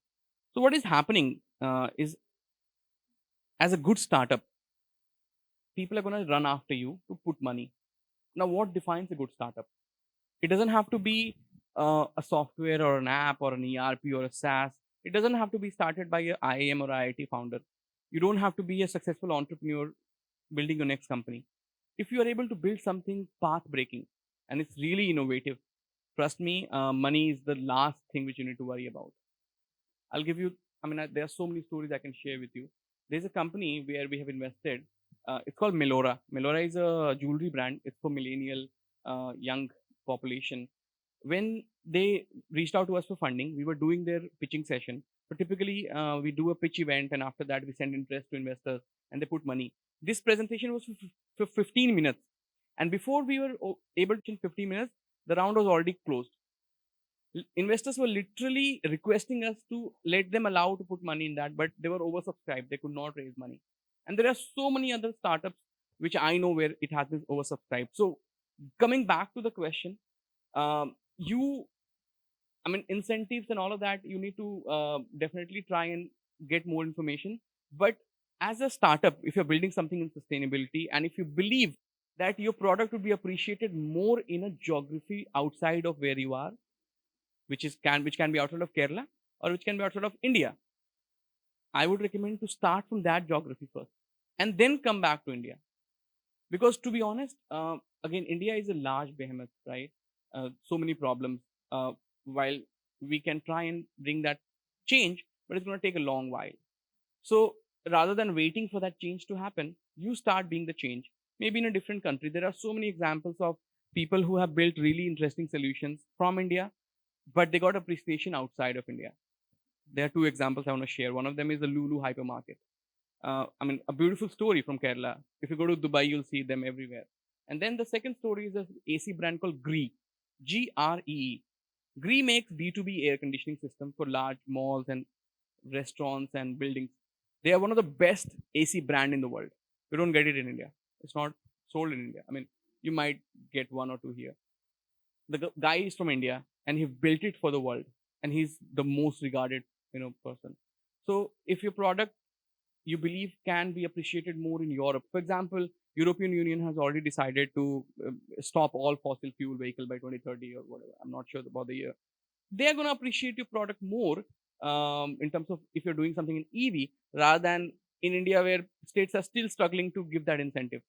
So what is happening is, as a good startup, people are going to run after you to put money. Now, what defines a good startup? It doesn't have to be a software or an app or an ERP or a SaaS. It doesn't have to be started by a IIM or IIT founder. You don't have to be a successful entrepreneur building your next company. If you are able to build something path breaking and it's really innovative, trust me, money is the last thing which you need to worry about. I'll give you, there are so many stories I can share with you. There's a company where we have invested. It's called Melora. Melora is a jewelry brand. It's for millennial young population. When they reached out to us for funding, we were doing their pitching session. So typically, we do a pitch event, and after that, we send interest to investors, and they put money. This presentation was for 15 minutes. And before we were able to in 15 minutes, the round was already closed. Investors were literally requesting us to let them allow to put money in that, but they were oversubscribed. They could not raise money. And there are so many other startups which I know where it has been oversubscribed. So coming back to the question, you, I mean, incentives and all of that, you need to definitely try and get more information. But as a startup, if you're building something in sustainability and if you believe that your product would be appreciated more in a geography outside of where you are, which can be outside of Kerala or which can be outside of India, I would recommend to start from that geography first and then come back to India. Because to be honest, again, India is a large behemoth, right? So many problems. While we can try and bring that change, but it's going to take a long while. So rather than waiting for that change to happen, you start being the change. Maybe in a different country. There are so many examples of people who have built really interesting solutions from India, but they got appreciation outside of India. There are two examples I want to share. One of them is the Lulu hypermarket. I mean, a beautiful story from Kerala. If you go to Dubai, you'll see them everywhere. And then the second story is an AC brand called Gree, Gree. Gree makes B2B air conditioning system for large malls and restaurants and buildings. They are one of the best AC brand in the world. You don't get it in India. It's not sold in India. I mean, you might get one or two here. The guy is from India and he built it for the world, and he's the most regarded person. So if your product you believe can be appreciated more in Europe, for example, European Union has already decided to stop all fossil fuel vehicle by 2030 or whatever. I'm not sure about the year. They are going to appreciate your product more in terms of if you're doing something in EV rather than in India where states are still struggling to give that incentive.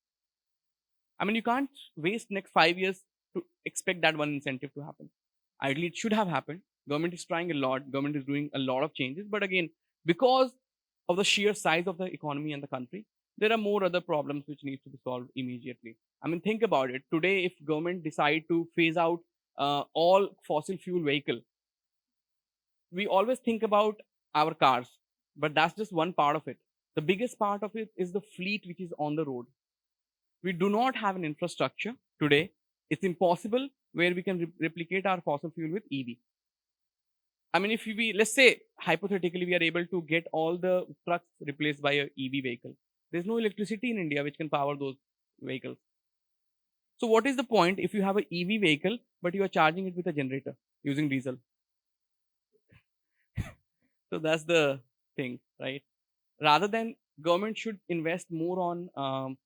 I mean, you can't waste next 5 years to expect that one incentive to happen. Ideally, it should have happened. Government is trying a lot. Government is doing a lot of changes. But again, because of the sheer size of the economy and the country, there are more other problems which need to be solved immediately. I mean, think about it. Today, if government decide to phase out all fossil fuel vehicle, we always think about our cars, but that's just one part of it. The biggest part of it is the fleet which is on the road. We do not have an infrastructure today. It's impossible where we can replicate our fossil fuel with EV. I mean, if we, let's say, hypothetically, we are able to get all the trucks replaced by a EV vehicle. There's no electricity in India which can power those vehicles. So what is the point if you have an EV vehicle, but you are charging it with a generator using diesel? So that's the thing, right? Rather than government should invest more on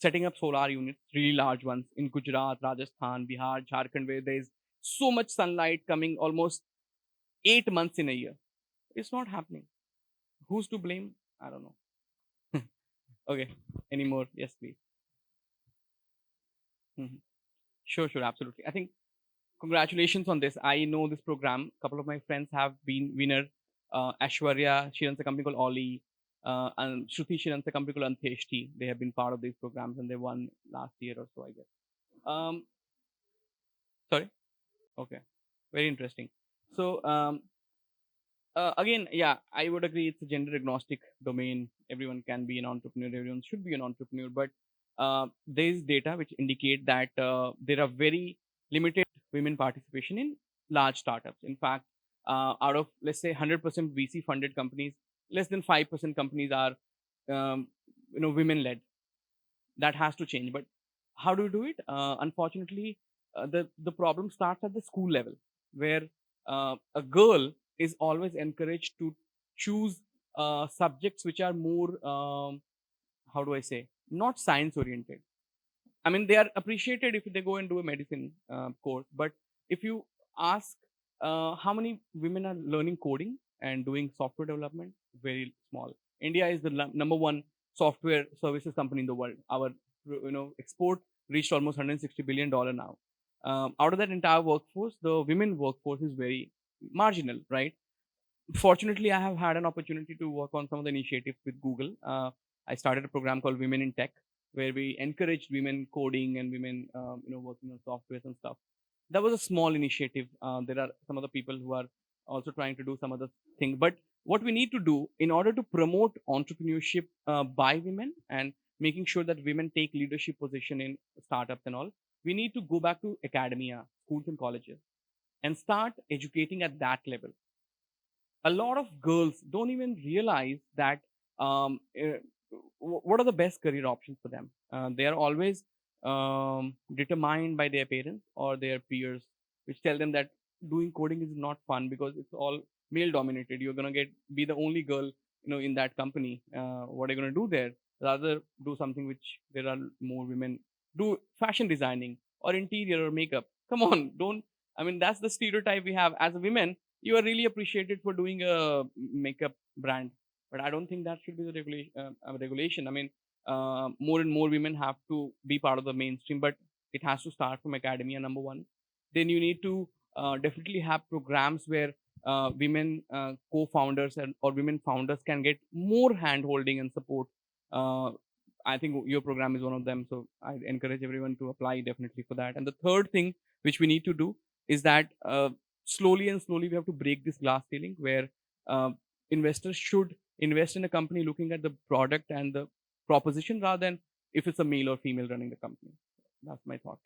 setting up solar units, really large ones in Gujarat, Rajasthan, Bihar, Jharkhand, where there is so much sunlight coming almost 8 months in a year. It's not happening. Who's to blame? I don't know. Okay. Any more? Yes, please. Mhm. Sure, sure, absolutely. I think congratulations on this. I know this program. A couple of my friends have been winner. Ashwarya, she runs a company called Ollie. And Shruti, she runs a company called Anteshti. They have been part of these programs and they won last year or so, I guess. Um, Sorry? Okay. Very interesting. So, again, yeah, I would agree it's a gender agnostic domain. Everyone can be an entrepreneur. Everyone should be an entrepreneur. But there is data which indicate that there are very limited women participation in large startups. In fact, out of let's say 100% VC funded companies, less than 5% companies are women led. That has to change. But how do you do it? Unfortunately, the problem starts at the school level, where a girl is always encouraged to choose subjects which are more how do I say, not science oriented. I mean, they are appreciated if they go and do a medicine course. But if you ask how many women are learning coding and doing software development, very small. India is the number one software services company in the world. Our export reached almost $160 billion now. Out of that entire workforce, the women workforce is very marginal, right? Fortunately, I have had an opportunity to work on some of the initiatives with Google. I started a program called Women in Tech, where we encouraged women coding and women, working on softwares and stuff. That was a small initiative. There are some other people who are also trying to do some other thing. But what we need to do in order to promote entrepreneurship by women and making sure that women take leadership position in startups and all. We need to go back to academia, schools and colleges, and start educating at that level. A lot of girls don't even realize that what are the best career options for them. They are always determined by their parents or their peers, which tell them that doing coding is not fun because it's all male dominated. You're gonna get be the only girl, in that company. What are you gonna do there? Rather do something which there are more women. Do fashion designing or interior or makeup. Come on, don't. I mean, that's the stereotype we have as a women. You are really appreciated for doing a makeup brand, but I don't think that should be the regulation. I mean, more and more women have to be part of the mainstream, but it has to start from academia, number one. Then you need to definitely have programs where women co-founders or women founders can get more hand holding and support. uh, I think your program is one of them, so I encourage everyone to apply definitely for that. And the third thing which we need to do is that slowly and slowly we have to break this glass ceiling where uh, investors should invest in a company looking at the product and the proposition rather than if it's a male or female running the company. That's my thought.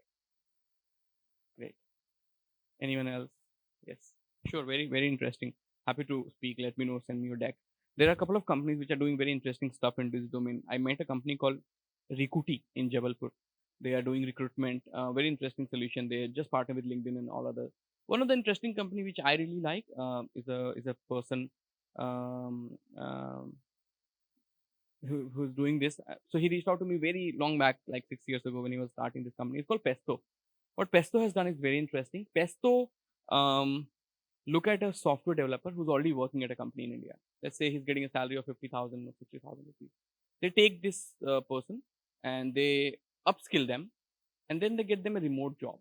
Great. Anyone else? Yes. Sure. Very, very interesting. Happy to speak. Let me know. Send me your deck. There are a couple of companies which are doing very interesting stuff in this domain. I met a company called Rikuti in Jabalpur. They are doing recruitment. Very interesting solution. They just partner with LinkedIn and all other. One of the interesting company which I really like is a person um, um, who's doing this. So he reached out to me very long back, like 6 years ago when he was starting this company. It's called Pesto. What Pesto has done is very interesting. Pesto um, look at a software developer who's already working at a company in India. Let's say he's getting a salary of 50,000 or 60,000 rupees. They take this person and they upskill them, and then they get them a remote job.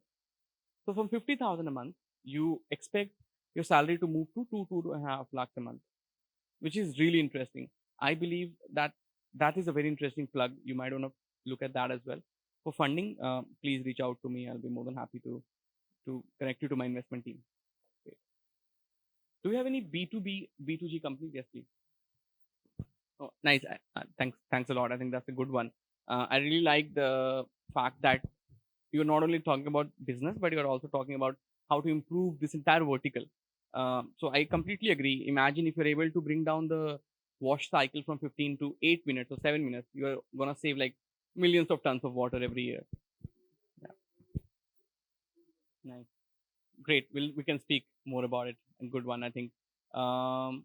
So from 50,000 a month, you expect your salary to move to 2.5 lakhs a month, which is really interesting. I believe that that is a very interesting plug. You might want to look at that as well. For funding, please reach out to me. I'll be more than happy to connect you to my investment team. Okay. Do you have any B2B, B2G companies? Yes, please. Oh, nice. Thanks a lot. I think that's a good one. I really like the fact that you're not only talking about business, but you're also talking about how to improve this entire vertical. So I completely agree. Imagine if you're able to bring down the wash cycle from 15 to 8 minutes or 7 minutes, you're gonna save like millions of tons of water every year. Yeah, nice. Great. We can speak more about it. And good one, I think. Um,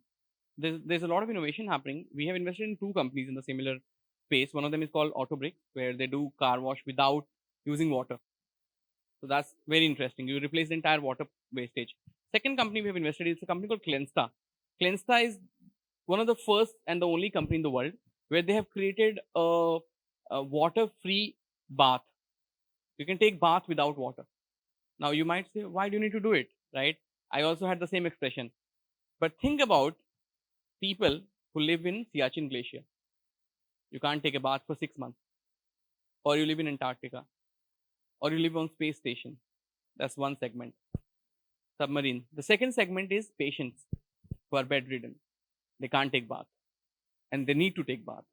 there's a lot of innovation happening. We have invested in two companies in the similar space. One of them is called Autobrick, where they do car wash without using water. So that's very interesting. You replace the entire water wastage. Second company we have invested is a company called Clensta. Clensta is one of the first and the only company in the world where they have created a water-free bath. You can take bath without water. Now you might say, why do you need to do it? Right? I also had the same expression. But think about people who live in Siachen Glacier. You can't take a bath for 6 months. Or you live in Antarctica. Or you live on space station. That's one segment. Submarine. The second segment is patients who are bedridden. They can't take bath. And they need to take bath.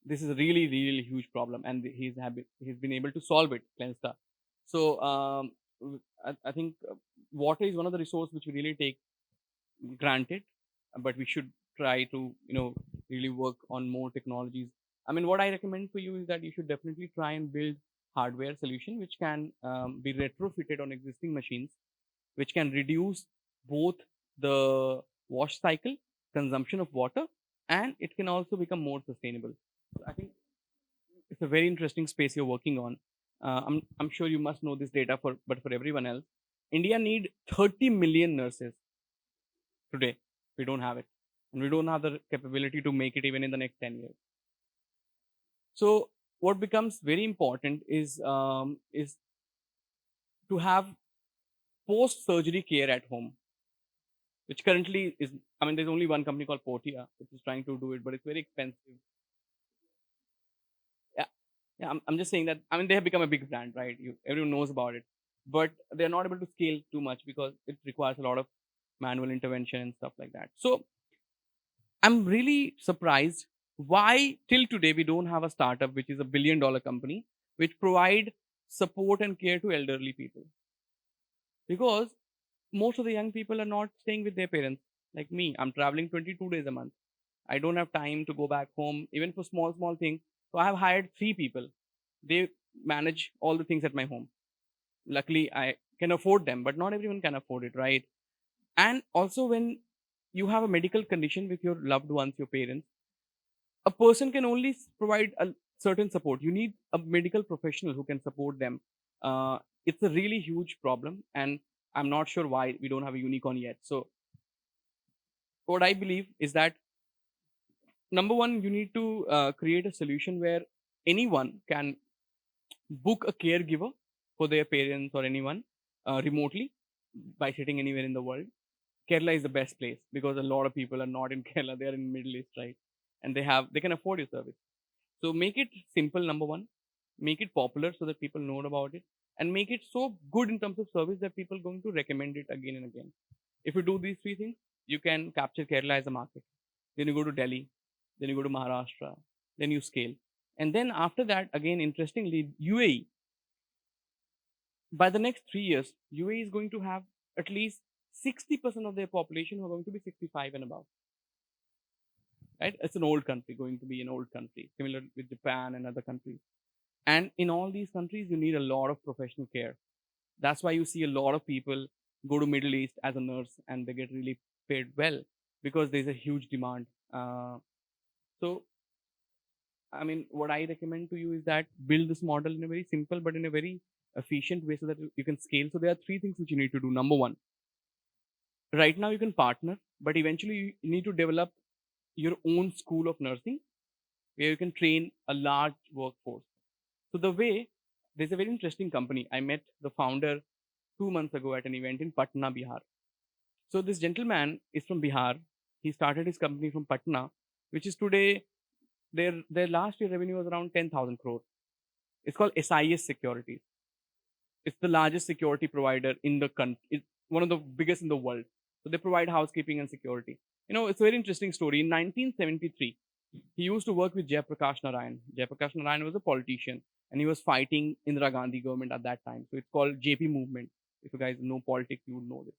This is a really, really huge problem. And he's been able to solve it, Clensta. So I think water is one of the resources which we really take granted, but we should try to really work on more technologies. I mean, what I recommend for you is that you should definitely try and build hardware solution which can be retrofitted on existing machines, which can reduce both the wash cycle, consumption of water, and it can also become more sustainable. So I think it's a very interesting space you're working on. I'm sure you must know this data but for everyone else, India need 30 million nurses today. We don't have it, and we don't have the capability to make it even in the next 10 years. So what becomes very important is to have post surgery care at home, which currently is, I mean, there's only one company called Portia which is trying to do it, but it's very expensive. Yeah, yeah. I'm just saying that, I mean, they have become a big brand, right? Everyone knows about it, but they're not able to scale too much because it requires a lot of manual intervention and stuff like that. So I'm really surprised Why till today we don't have a startup which is a $1 billion company which provide support and care to elderly people? Because most of the young people are not staying with their parents. Like me, I'm traveling 22 days a month. I don't have time to go back home, even for small things. So I have hired 3 people. They manage all the things at my home. Luckily, I can afford them, but not everyone can afford it, right? And also, when you have a medical condition with your loved ones, your parents, a person can only provide a certain support. You need a medical professional who can support them. It's a really huge problem, and I'm not sure why we don't have a unicorn yet. So, what I believe is that number one, you need to create a solution where anyone can book a caregiver for their parents or anyone remotely by sitting anywhere in the world. Kerala is the best place because a lot of people are not in Kerala; they are in Middle East, right? And they can afford your service. So make it simple, number one. Make it popular so that people know about it, and make it so good in terms of service that people are going to recommend it again and again. If you do these 3 things, you can capture Kerala as a market. Then you go to Delhi, then you go to Maharashtra, then you scale. And then after that, again, interestingly, UAE, by the next 3 years, UAE is going to have at least 60% of their population who are going to be 65 and above. Right? It's an old country, going to be an old country, similar with Japan and other countries. And in all these countries, you need a lot of professional care. That's why you see a lot of people go to Middle East as a nurse and they get really paid well because there's a huge demand. So, I mean, what I recommend to you is that build this model in a very simple but in a very efficient way so that you can scale. So there are 3 things which you need to do. Number one, right now you can partner, but eventually you need to develop your own school of nursing where you can train a large workforce. So the way there's a very interesting company. I met the founder 2 months ago at an event in Patna, Bihar. So this gentleman is from Bihar. He started his company from Patna, which is today their last year revenue was around 10,000 crore. It's called SIS Securities. It's the largest security provider in the country. It's one of the biggest in the world. So they provide housekeeping and security. It's a very interesting story. In 1973, he used to work with Jayaprakash Narayan. Jayaprakash Narayan was a politician and he was fighting Indira Gandhi government at that time. So it's called JP movement. If you guys know politics, you would know this.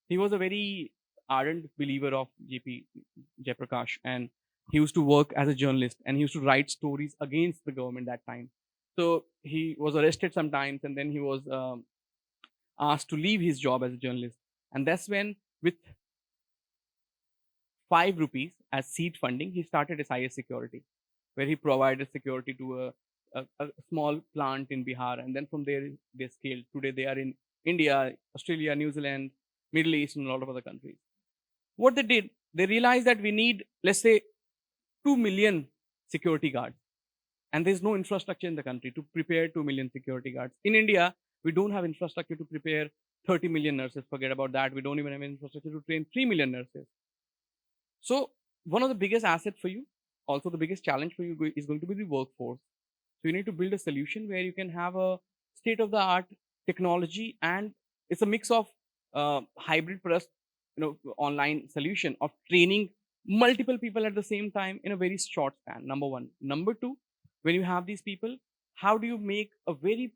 He was a very ardent believer of JP Jayaprakash, and he used to work as a journalist and he used to write stories against the government that time. So he was arrested sometimes, and then he was asked to leave his job as a journalist. And that's when, with 5 rupees as seed funding, he started SIS Security, where he provided security to a small plant in Bihar. And then from there, they scaled. Today, they are in India, Australia, New Zealand, Middle East, and a lot of other countries. What they did, they realized that we need, let's say, 2 million security guards. And there's no infrastructure in the country to prepare 2 million security guards. In India, we don't have infrastructure to prepare 30 million nurses. Forget about that. We don't even have infrastructure to train 3 million nurses. So one of the biggest assets for you, also the biggest challenge for you is going to be the workforce. So you need to build a solution where you can have a state of the art technology, and it's a mix of hybrid plus online solution of training multiple people at the same time in a very short span. Number one. Number two, when you have these people, how do you make a very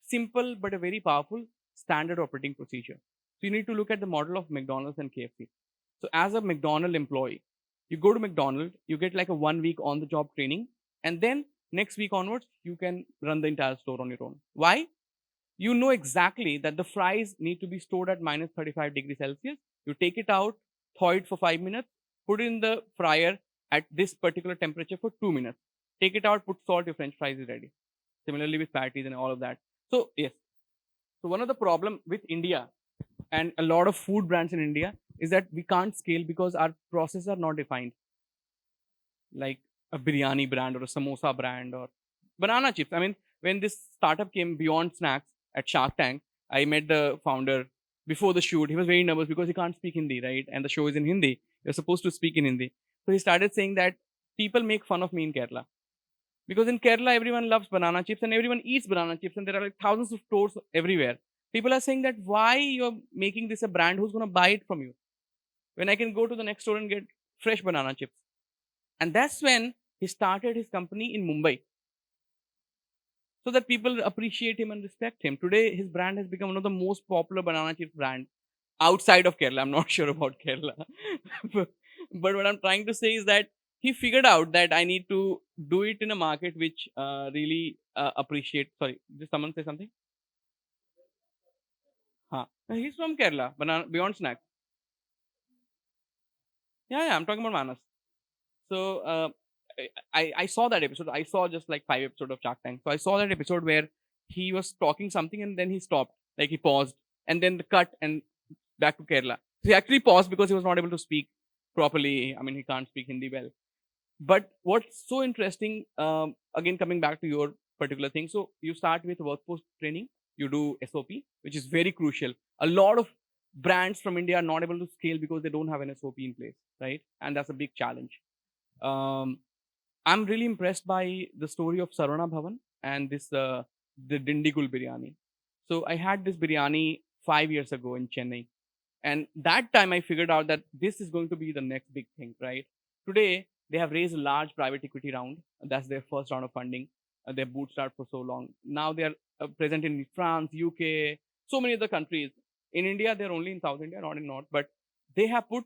simple but a very powerful standard operating procedure? So you need to look at the model of McDonald's and KFC. So as a McDonald employee, you go to McDonald, you get like a 1 week on the job training, and then next week onwards, you can run the entire store on your own. Why? You know exactly that the fries need to be stored at minus 35 degrees Celsius. You take it out, thaw it for 5 minutes, put it in the fryer at this particular temperature for 2 minutes. Take it out, put salt, your French fries is ready. Similarly with patties and all of that. So yes. So one of the problem with India and a lot of food brands in India is that we can't scale because our processes are not defined. Like a biryani brand or a samosa brand or banana chips. I mean, when this startup came Beyond Snacks at Shark Tank, I met the founder before the shoot. He was very nervous because he can't speak Hindi, right? And the show is in Hindi. You're supposed to speak in Hindi. So he started saying that people make fun of me in Kerala. Because in Kerala, everyone loves banana chips and everyone eats banana chips, and there are like thousands of stores everywhere. People are saying that why you're making this a brand, who's going to buy it from you? When I can go to the next store and get fresh banana chips. And that's when He started his company in Mumbai so that people appreciate him and respect him. Today, his brand has become one of the most popular banana chips brand outside of Kerala. I'm not sure about Kerala, but what I'm trying to say is that he figured out that I need to do it in a market which really appreciate. Sorry, did someone say something? Huh. He's from Kerala, banana beyond snack. Yeah, I'm talking about Manas. So I saw that episode. I saw just like 5 episodes of Shark Tank. So I saw that episode where he was talking something and then he stopped, like he paused, and then the cut and back to Kerala. So he actually paused because he was not able to speak properly. I mean, he can't speak Hindi well. But what's so interesting, again coming back to your particular thing. So you start with workforce training. You do SOP, which is very crucial. A lot of brands from India are not able to scale because they don't have an SOP in place, right? And that's a big challenge. Um, I'm really impressed by the story of Sarvana Bhavan and this the Dindigul biryani. So I had this biryani 5 years ago in Chennai, and that time I figured out that this is going to be the next big thing, right? Today they have raised a large private equity round. That's their first round of funding. They're bootstrapped for so long. Now they are present in France, UK, so many other countries. In India, they're only in South India, not in North, but they have put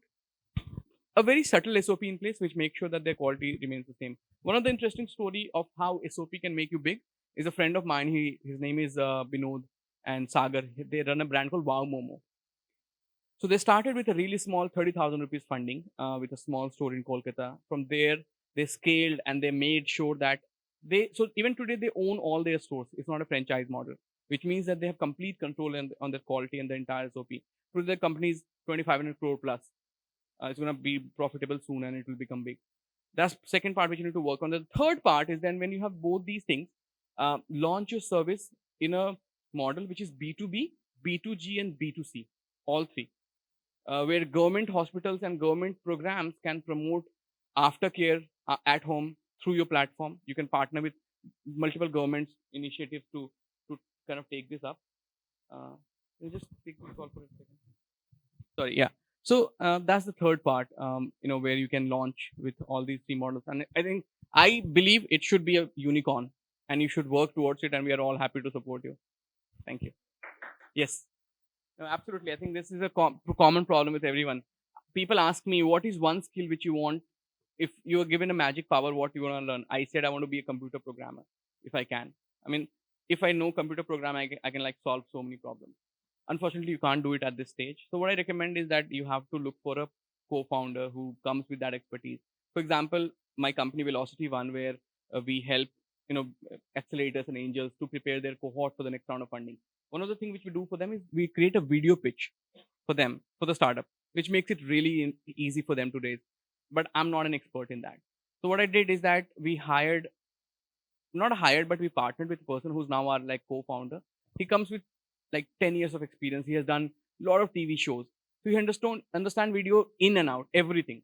a very subtle SOP in place which makes sure that their quality remains the same. One of the interesting story of how SOP can make you big is a friend of mine. His name is Binod and Sagar. They run a brand called Wow Momo. So they started with a really small 30,000 rupees funding with a small store in Kolkata. From there, they scaled and they made sure that so even today they own all their stores. It's not a franchise model, which means that they have complete control on their quality and the entire SOP. Today the company is 2,500 crore plus. It's going to be profitable soon and it will become big. That's second part which you need to work on. The third part is then when you have both these things, launch your service in a model which is B2B, B2G, and B2C, all three, where government hospitals and government programs can promote aftercare at home through your platform. You can partner with multiple governments initiatives to kind of take this up. Uh, let me just take this call for a second. Sorry, yeah. So that's the third part, where you can launch with all these three models. And I believe it should be a unicorn and you should work towards it. And we are all happy to support you. Thank you. Yes. No, absolutely. I think this is a common problem with everyone. People ask me, what is one skill which you want? If you are given a magic power, what you want to learn? I said, I want to be a computer programmer if I can. I mean, if I know computer programming, I can like solve so many problems. Unfortunately, you can't do it at this stage. So what I recommend is that you have to look for a co-founder who comes with that expertise. For example, my company Velocity One, where we help accelerators and angels to prepare their cohort for the next round of funding. One of the things which we do for them is we create a video pitch for them for the startup, which makes it really easy for them to raise. But I'm not an expert in that. So what I did is that we hired, not hired, but we partnered with a person who's now our like co-founder. He comes with like 10 years of experience. He has done a lot of TV shows. So he understand video in and out, everything.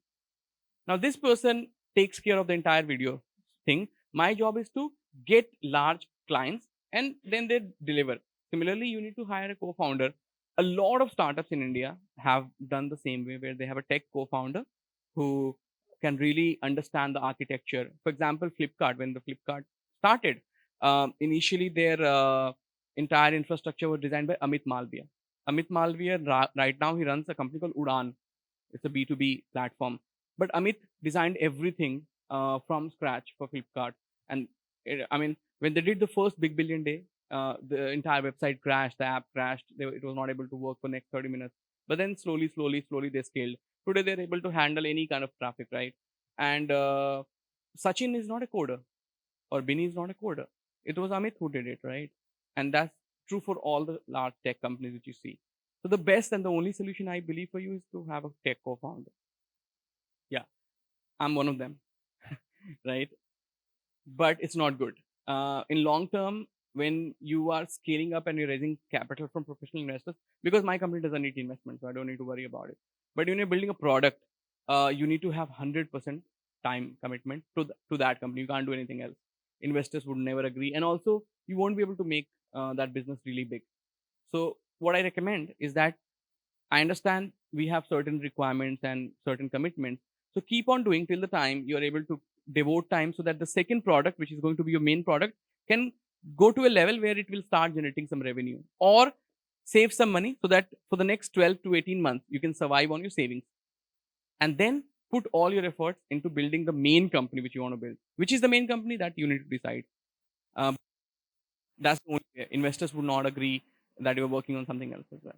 Now this person takes care of the entire video thing. My job is to get large clients and then they deliver. Similarly, you need to hire a co-founder. A lot of startups in India have done the same way where they have a tech co-founder who can really understand the architecture. For example, Flipkart, when the Flipkart started, initially their entire infrastructure was designed by Amit Malviya. Amit Malviya, right now, he runs a company called Udan. It's a B2B platform. But Amit designed everything from scratch for Flipkart. And I mean, when they did the first Big Billion Day, the entire website crashed, the app crashed. It was not able to work for next 30 minutes. But then slowly, they scaled. Today, they're able to handle any kind of traffic, right? And Sachin is not a coder, or Binny is not a coder. It was Amit who did it, right? And that's true for all the large tech companies that you see. So the best and the only solution I believe for you is to have a tech co-founder. Yeah, I'm one of them, right? But it's not good. In long term, when you are scaling up and you're raising capital from professional investors, because my company doesn't need investment, so I don't need to worry about it. But when you're building a product, you need to have 100% time commitment to that company. You can't do anything else. Investors would never agree, and also you won't be able to make that business really big. So what I recommend is that I understand we have certain requirements and certain commitments. So keep on doing till the time you're able to devote time so that the second product, which is going to be your main product, can go to a level where it will start generating some revenue, or save some money so that for the next 12 to 18 months you can survive on your savings, and then put all your efforts into building the main company which you want to build. Which is the main company, that you need to decide. um, that's the only way. Investors would not agree that you're working on something else as well.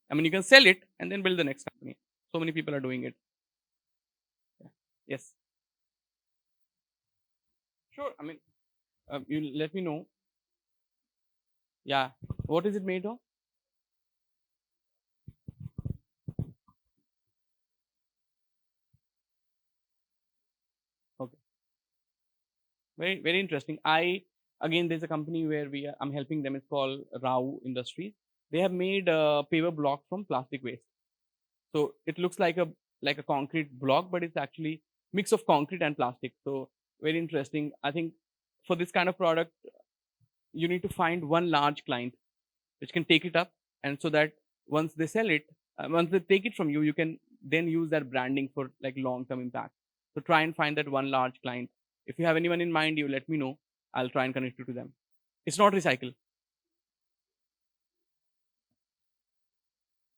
I mean, you can sell it and then build the next company. So many people are doing it. Yeah. Yes. Sure. I mean, you let me know. Yeah. What is it made of? Okay. Very, very interesting. Again, there's a company where I'm helping them. It's called Rao Industries. They have made a paver block from plastic waste. So it looks like a concrete block, but it's actually mix of concrete and plastic. So very interesting. I think for this kind of product, you need to find one large client which can take it up, and so that once they sell it, once they take it from you, you can then use that branding for like long term impact. So try and find that one large client. If you have anyone in mind, you let me know. I'll try and connect you to them. It's not recycle,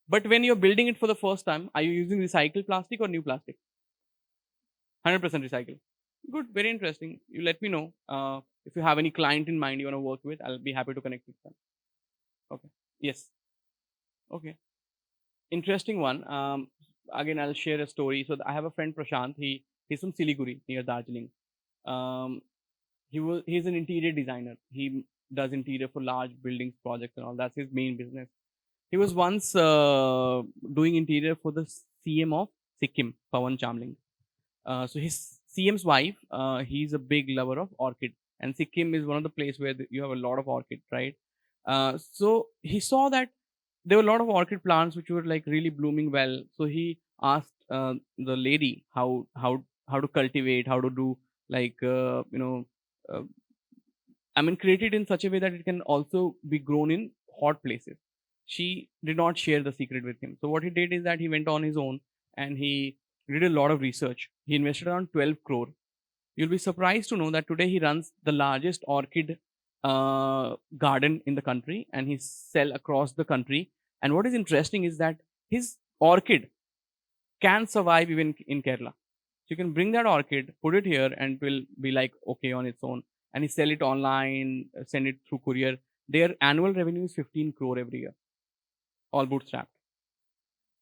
but when you're building it for the first time, are you using recycled plastic or new plastic? 100% recycle. Good, very interesting. You let me know. If you have any client in mind you want to work with, I'll be happy to connect with them. Okay. Yes. Okay. Interesting one. Again, I'll share a story. So I have a friend Prashant. He's from Siliguri near Darjeeling. Um, he's an interior designer. He does interior for large buildings projects and all. That's his main business. He was once doing interior for the CM of Sikkim, Pawan Chamling. So his CM's wife, he's a big lover of orchid, and Sikkim is one of the places where you have a lot of orchid, right? So he saw that there were a lot of orchid plants which were like really blooming well. So he asked the lady how to cultivate, how to do like uh, I mean, create it in such a way that it can also be grown in hot places. She did not share the secret with him. So what he did is that he went on his own and he did a lot of research. He invested around 12 crore. You'll be surprised to know that today he runs the largest orchid garden in the country, and he sell across the country. And what is interesting is that his orchid can survive even in Kerala. So you can bring that orchid, put it here, and it will be like okay on its own. And he sell it online, send it through courier. Their annual revenue is 15 crore every year, all bootstrapped.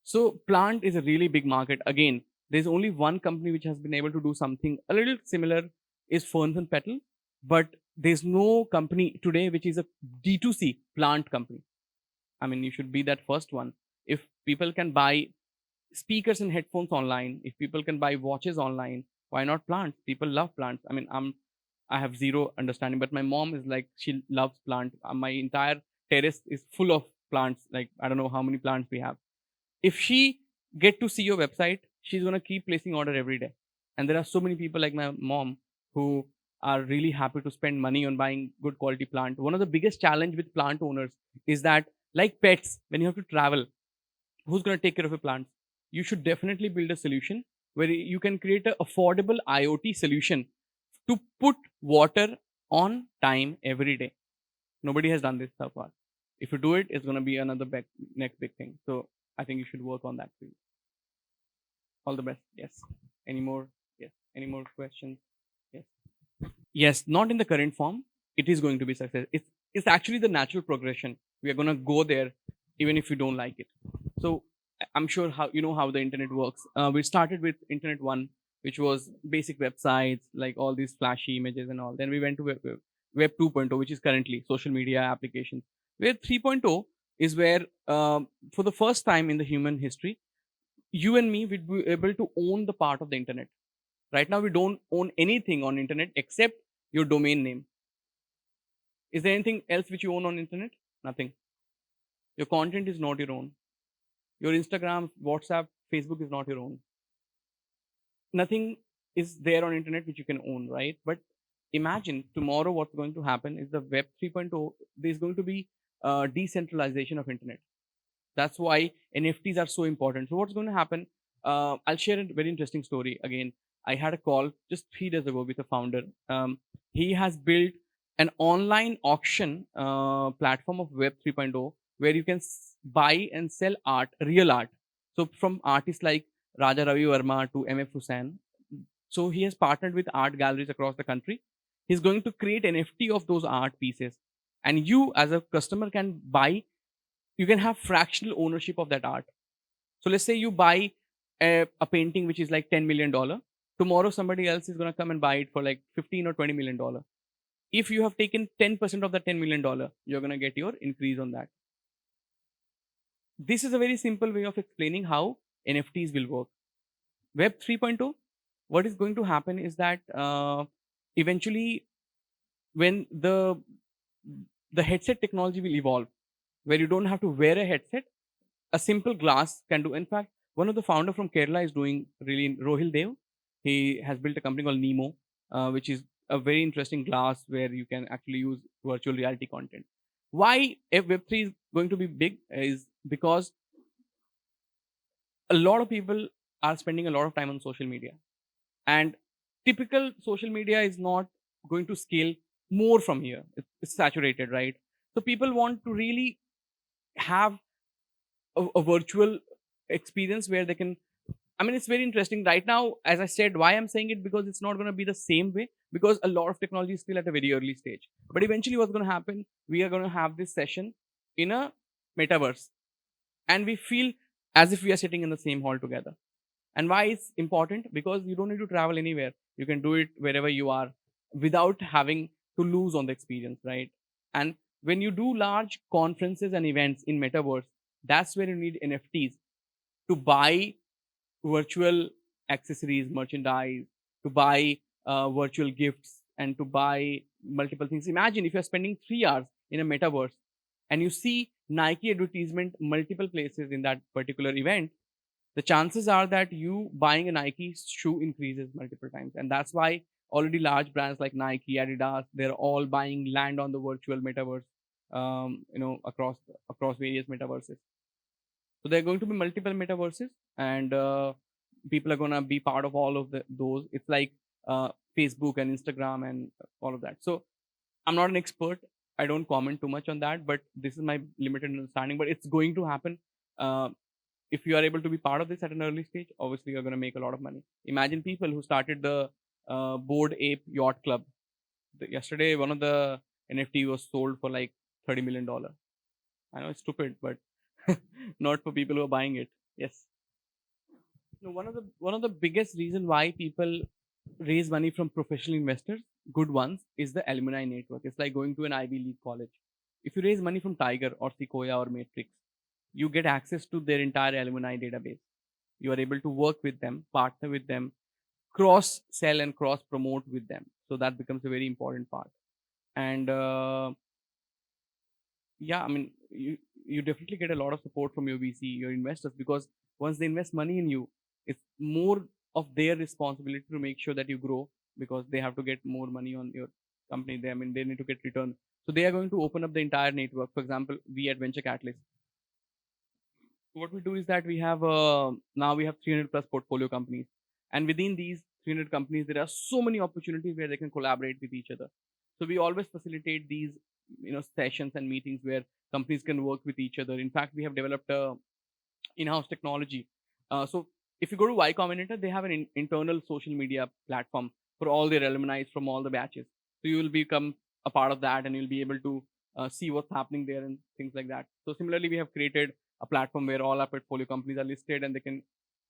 So plant is a really big market. Again, there's only one company which has been able to do something a little similar, is Ferns and Petal, but there's no company today which is a D2C plant company. I mean, you should be that first one. If people can buy speakers and headphones online, if people can buy watches online, why not plants? People love plants. I mean, I have zero understanding, but my mom is like, she loves plants. My entire terrace is full of plants. Like, I don't know how many plants we have. If she get to see your website, she's going to keep placing order every day. And there are so many people like my mom who are really happy to spend money on buying good quality plant. One of the biggest challenge with plant owners is that, like pets, when you have to travel, who's going to take care of your plants? You should definitely build a solution where you can create an affordable IoT solution to put water on time every day. Nobody has done this so far. If you do it, it's going to be another next big thing. So I think you should work on that too. All the best. Yes. Any more? Yes. Any more questions? Yes. Yes. Not in the current form. It is going to be success. It's actually the natural progression. We are going to go there, even if you don't like it. So I'm sure how you know how the internet works. We started with Internet One, which was basic websites, like all these flashy images and all. Then we went to Web 2.0, which is currently social media applications. Web 3.0 is where, for the first time in the human history, you and me would be able to own the part of the internet. Right now, we don't own anything on internet except your domain name. Is there anything else which you own on internet? Nothing. Your content is not your own. Your Instagram, WhatsApp, Facebook is not your own. Nothing is there on internet which you can own, right? But imagine tomorrow what's going to happen is the Web 3.0. There's going to be decentralization of internet. That's why NFTs are so important. So what's going to happen? I'll share a very interesting story again. I had a call just 3 days ago with a founder. He has built an online auction platform of Web 3.0 where you can buy and sell art, real art. So from artists like Ravi Verma to MF Hussain. So he has partnered with art galleries across the country. He's going to create NFT of those art pieces, and you as a customer can buy. You can have fractional ownership of that art. So let's say you buy a painting which is like $10 million. Tomorrow somebody else is going to come and buy it for like 15 or $20 million. If you have taken 10% of the $10 million, you're going to get your increase on that. This is a very simple way of explaining how NFTs will work. Web 3.0, what is going to happen is that eventually when the headset technology will evolve, where you don't have to wear a headset, a simple glass can do. In fact, one of the founder from Kerala is doing really Rohil Dev. He has built a company called Nemo, which is a very interesting glass where you can actually use virtual reality content. Why if Web3 is going to be big is because a lot of people are spending a lot of time on social media, and typical social media is not going to scale more from here. It's saturated, right? So people want to really have a virtual experience where they can. I mean, it's very interesting right now. As I said, why I'm saying it, because it's not going to be the same way, because a lot of technology is still at a very early stage. But eventually, what's going to happen? We are going to have this session in a metaverse, and we feel as if we are sitting in the same hall together. And why it's important? Because you don't need to travel anywhere. You can do it wherever you are without having to lose on the experience, right? And when you do large conferences and events in metaverse, that's where you need NFTs to buy virtual accessories, merchandise, to buy virtual gifts, and to buy multiple things. Imagine if you're spending 3 hours in a metaverse and you see Nike advertisement multiple places in that particular event, the chances are that you buying a Nike shoe increases multiple times. And that's why already large brands like Nike, Adidas, they're all buying land on the virtual metaverse, across various metaverses. So there are going to be multiple metaverses, and people are going to be part of all of those. It's like Facebook and Instagram and all of that. So I'm not an expert. I don't comment too much on that, but this is my limited understanding. But it's going to happen. Uh, if you are able to be part of this at an early stage, obviously you're going to make a lot of money. Imagine people who started the Board Ape Yacht Club. Yesterday, one of the NFT was sold for like $30 million. I know it's stupid, but not for people who are buying it. Yes. No, one of the biggest reason why people raise money from professional investors, good ones, is the alumni network. It's like going to an Ivy League college. If you raise money from Tiger or Sequoia or Matrix, you get access to their entire alumni database. You are able to work with them, partner with them, cross sell and cross promote with them. So that becomes a very important part. And yeah, I mean, you definitely get a lot of support from your VC, your investors, because once they invest money in you, it's more of their responsibility to make sure that you grow, because they have to get more money on your company. I mean, they need to get return. So they are going to open up the entire network. For example, we at Venture Catalyst, what we do is that we have now we have 300 plus portfolio companies, and within these 300 companies there are so many opportunities where they can collaborate with each other. So we always facilitate these sessions and meetings where companies can work with each other. In fact, we have developed a in-house technology. So if you go to Y Combinator, they have an internal social media platform for all their alumni from all the batches. So you will become a part of that, and you'll be able to see what's happening there and things like that. So similarly, we have created a platform where all our portfolio companies are listed and they can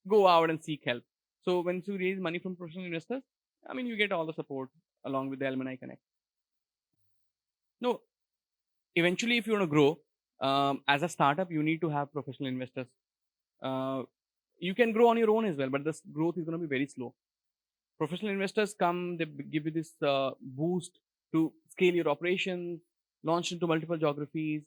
go out and seek help. So when you raise money from professional investors, I mean, you get all the support along with the alumni connect. No, eventually, if you want to grow as a startup, you need to have professional investors. Uh, you can grow on your own as well, but this growth is going to be very slow. Professional investors come, they give you this boost to scale your operations, launch into multiple geographies,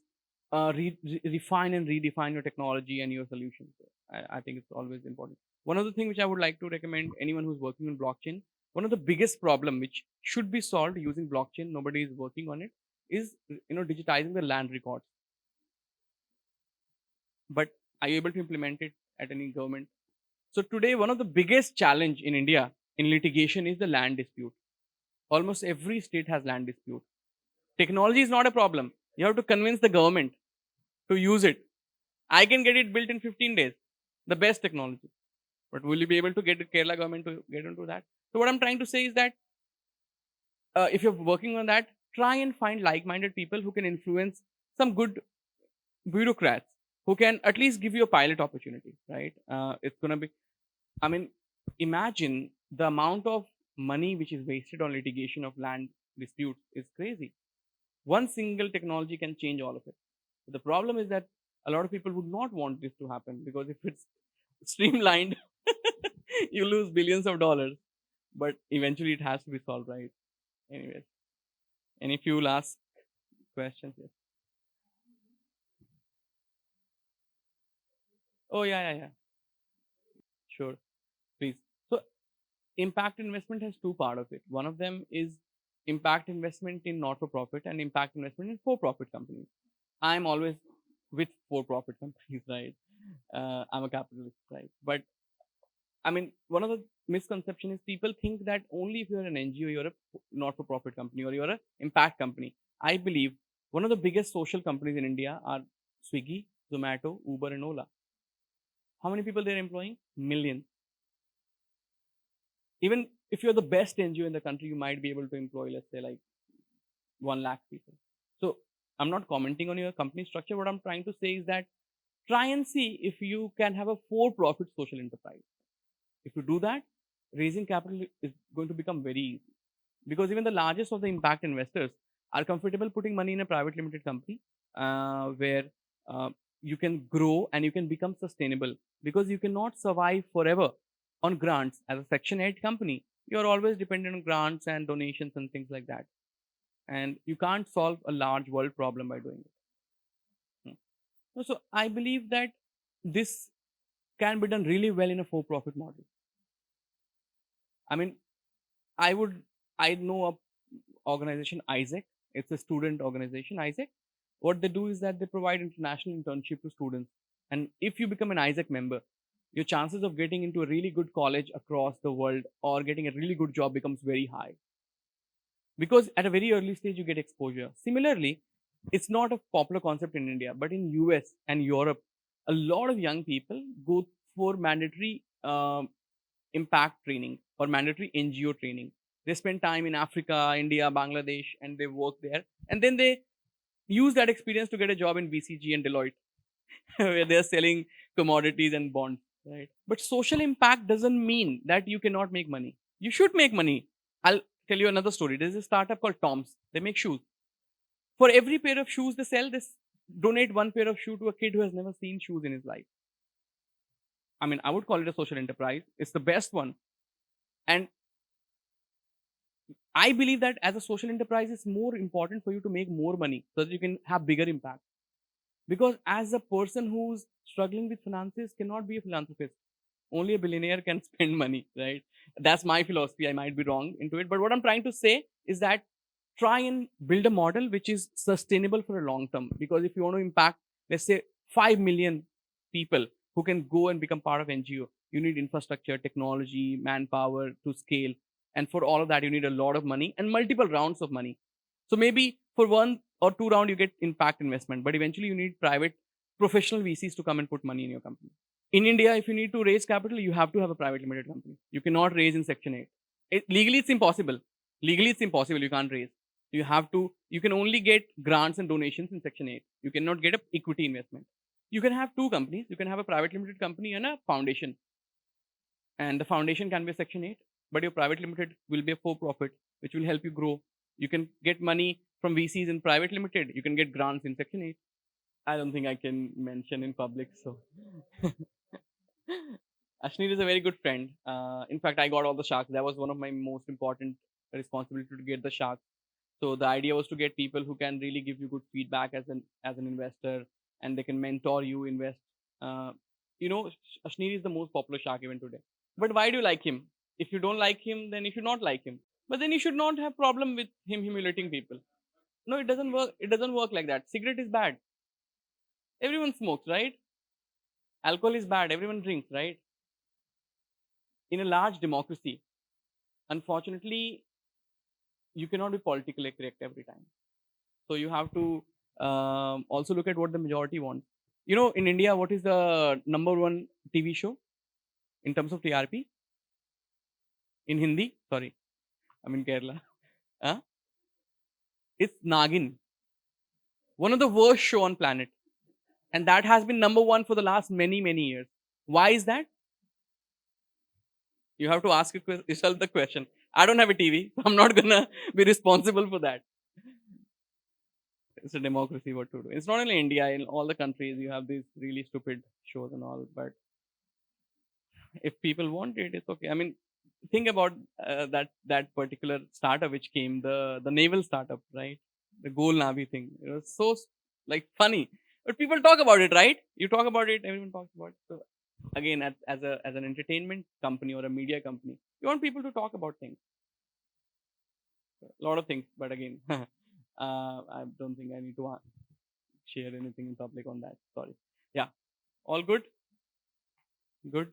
refine and redefine your technology and your solutions. I think it's always important. One other thing which I would like to recommend anyone who's working on blockchain, one of the biggest problem which should be solved using blockchain, nobody is working on it, is digitizing the land records. But are you able to implement it at any government? So today, one of the biggest challenge in India in litigation is the land dispute. Almost every state has land dispute. Technology is not a problem. You have to convince the government to use it. I can get it built in 15 days, the best technology. But will you be able to get the Kerala government to get into that? So what I'm trying to say is that if you're working on that, try and find like-minded people who can influence some good bureaucrats who can at least give you a pilot opportunity, right? It's gonna be. I mean, imagine the amount of money which is wasted on litigation of land disputes is crazy. One single technology can change all of it. But the problem is that a lot of people would not want this to happen because if it's streamlined, you lose billions of dollars. But eventually, it has to be solved, right? Anyways, any few last questions? Yes. Oh yeah, yeah, yeah. Sure, please. So impact investment has two part of it. One of them is impact investment in not-for-profit and impact investment in for-profit companies. I'm always with for-profit companies, right? I'm a capitalist, right? But I mean, one of the misconception is people think that only if you're an NGO, you're a not-for-profit company or you're a impact company. I believe one of the biggest social companies in India are Swiggy, Zomato, Uber, and Ola. How many people they're employing? Millions. Even if you're the best NGO in the country, you might be able to employ, let's say, like 1 lakh people. So I'm not commenting on your company structure. What I'm trying to say is that try and see if you can have a for-profit social enterprise. If you do that, raising capital is going to become very easy because even the largest of the impact investors are comfortable putting money in a private limited company where uh, you can grow and you can become sustainable because you cannot survive forever on grants as a Section 8 company. You're always dependent on grants and donations and things like that. And you can't solve a large world problem by doing it. So I believe that this can be done really well in a for-profit model. I mean, I know a organization Isaac. It's a student organization, Isaac. What they do is that they provide international internship to students. And if you become an Isaac member, your chances of getting into a really good college across the world or getting a really good job becomes very high. Because at a very early stage you get exposure. Similarly, it's not a popular concept in India, but in US and Europe, a lot of young people go for mandatory impact training or mandatory NGO training. They spend time in Africa, India, Bangladesh, and they work there. And then they use that experience to get a job in BCG and Deloitte, where they're selling commodities and bonds, right? But social impact doesn't mean that you cannot make money. You should make money. I'll tell you another story. There's a startup called Tom's. They make shoes. For every pair of shoes they sell, they donate one pair of shoe to a kid who has never seen shoes in his life. I mean, I would call it a social enterprise. It's the best one. And I believe that as a social enterprise, it's more important for you to make more money so that you can have bigger impact. Because as a person who's struggling with finances cannot be a philanthropist. Only a billionaire can spend money, right? That's my philosophy. I might be wrong into it. But what I'm trying to say is that try and build a model which is sustainable for a long term. Because if you want to impact, let's say, 5 million people who can go and become part of NGO, you need infrastructure, technology, manpower to scale. And for all of that, you need a lot of money and multiple rounds of money. So maybe for 1 or 2 rounds, you get impact investment, but eventually you need private professional VCs to come and put money in your company. In India, if you need to raise capital, you have to have a private limited company. You cannot raise in Section 8. Legally, it's impossible. Legally, it's impossible. You can't raise. You can only get grants and donations in Section 8. You cannot get a equity investment. You can have two companies. You can have a private limited company and a foundation. And the foundation can be a Section 8, but your private limited will be a for profit, which will help you grow. You can get money from VCs in private limited. You can get grants in Section 8. I don't think I can mention in public. So Ashneer is a very good friend. In fact, I got all the sharks. That was one of my most important responsibility to get the sharks. So the idea was to get people who can really give you good feedback as an investor, and they can mentor you, invest. Uh, Ashneer is the most popular shark even today. But why do you like him? If you don't like him, then you should not like him. But then you should not have problem with him humiliating people. No, it doesn't work. It doesn't work like that. Cigarette is bad. Everyone smokes, right? Alcohol is bad. Everyone drinks, right? In a large democracy, Unfortunately, you cannot be politically correct every time. So you have to also look at what the majority wants. You know, in India, what is the number one TV show in terms of TRP in Hindi? Sorry, I'm in Kerala. Huh? It's Nagin, one of the worst show on planet, and that has been number one for the last many years. Why is that? You have to ask yourself the question. I don't have a TV, so I'm not gonna be responsible for that. It's a democracy. What to do? It's not only India. In all the countries, you have these really stupid shows and all. But if people want it, it's okay. I mean, think about that particular startup which came, the naval startup, right? The Goal Navi thing. It was so like funny, but people talk about it, right? You talk about it, everyone talks about it. So again, as an entertainment company or a media company, you want people to talk about things, a lot of things. But again, I don't think I need to share anything in public on that. Sorry. Yeah, all good. Good.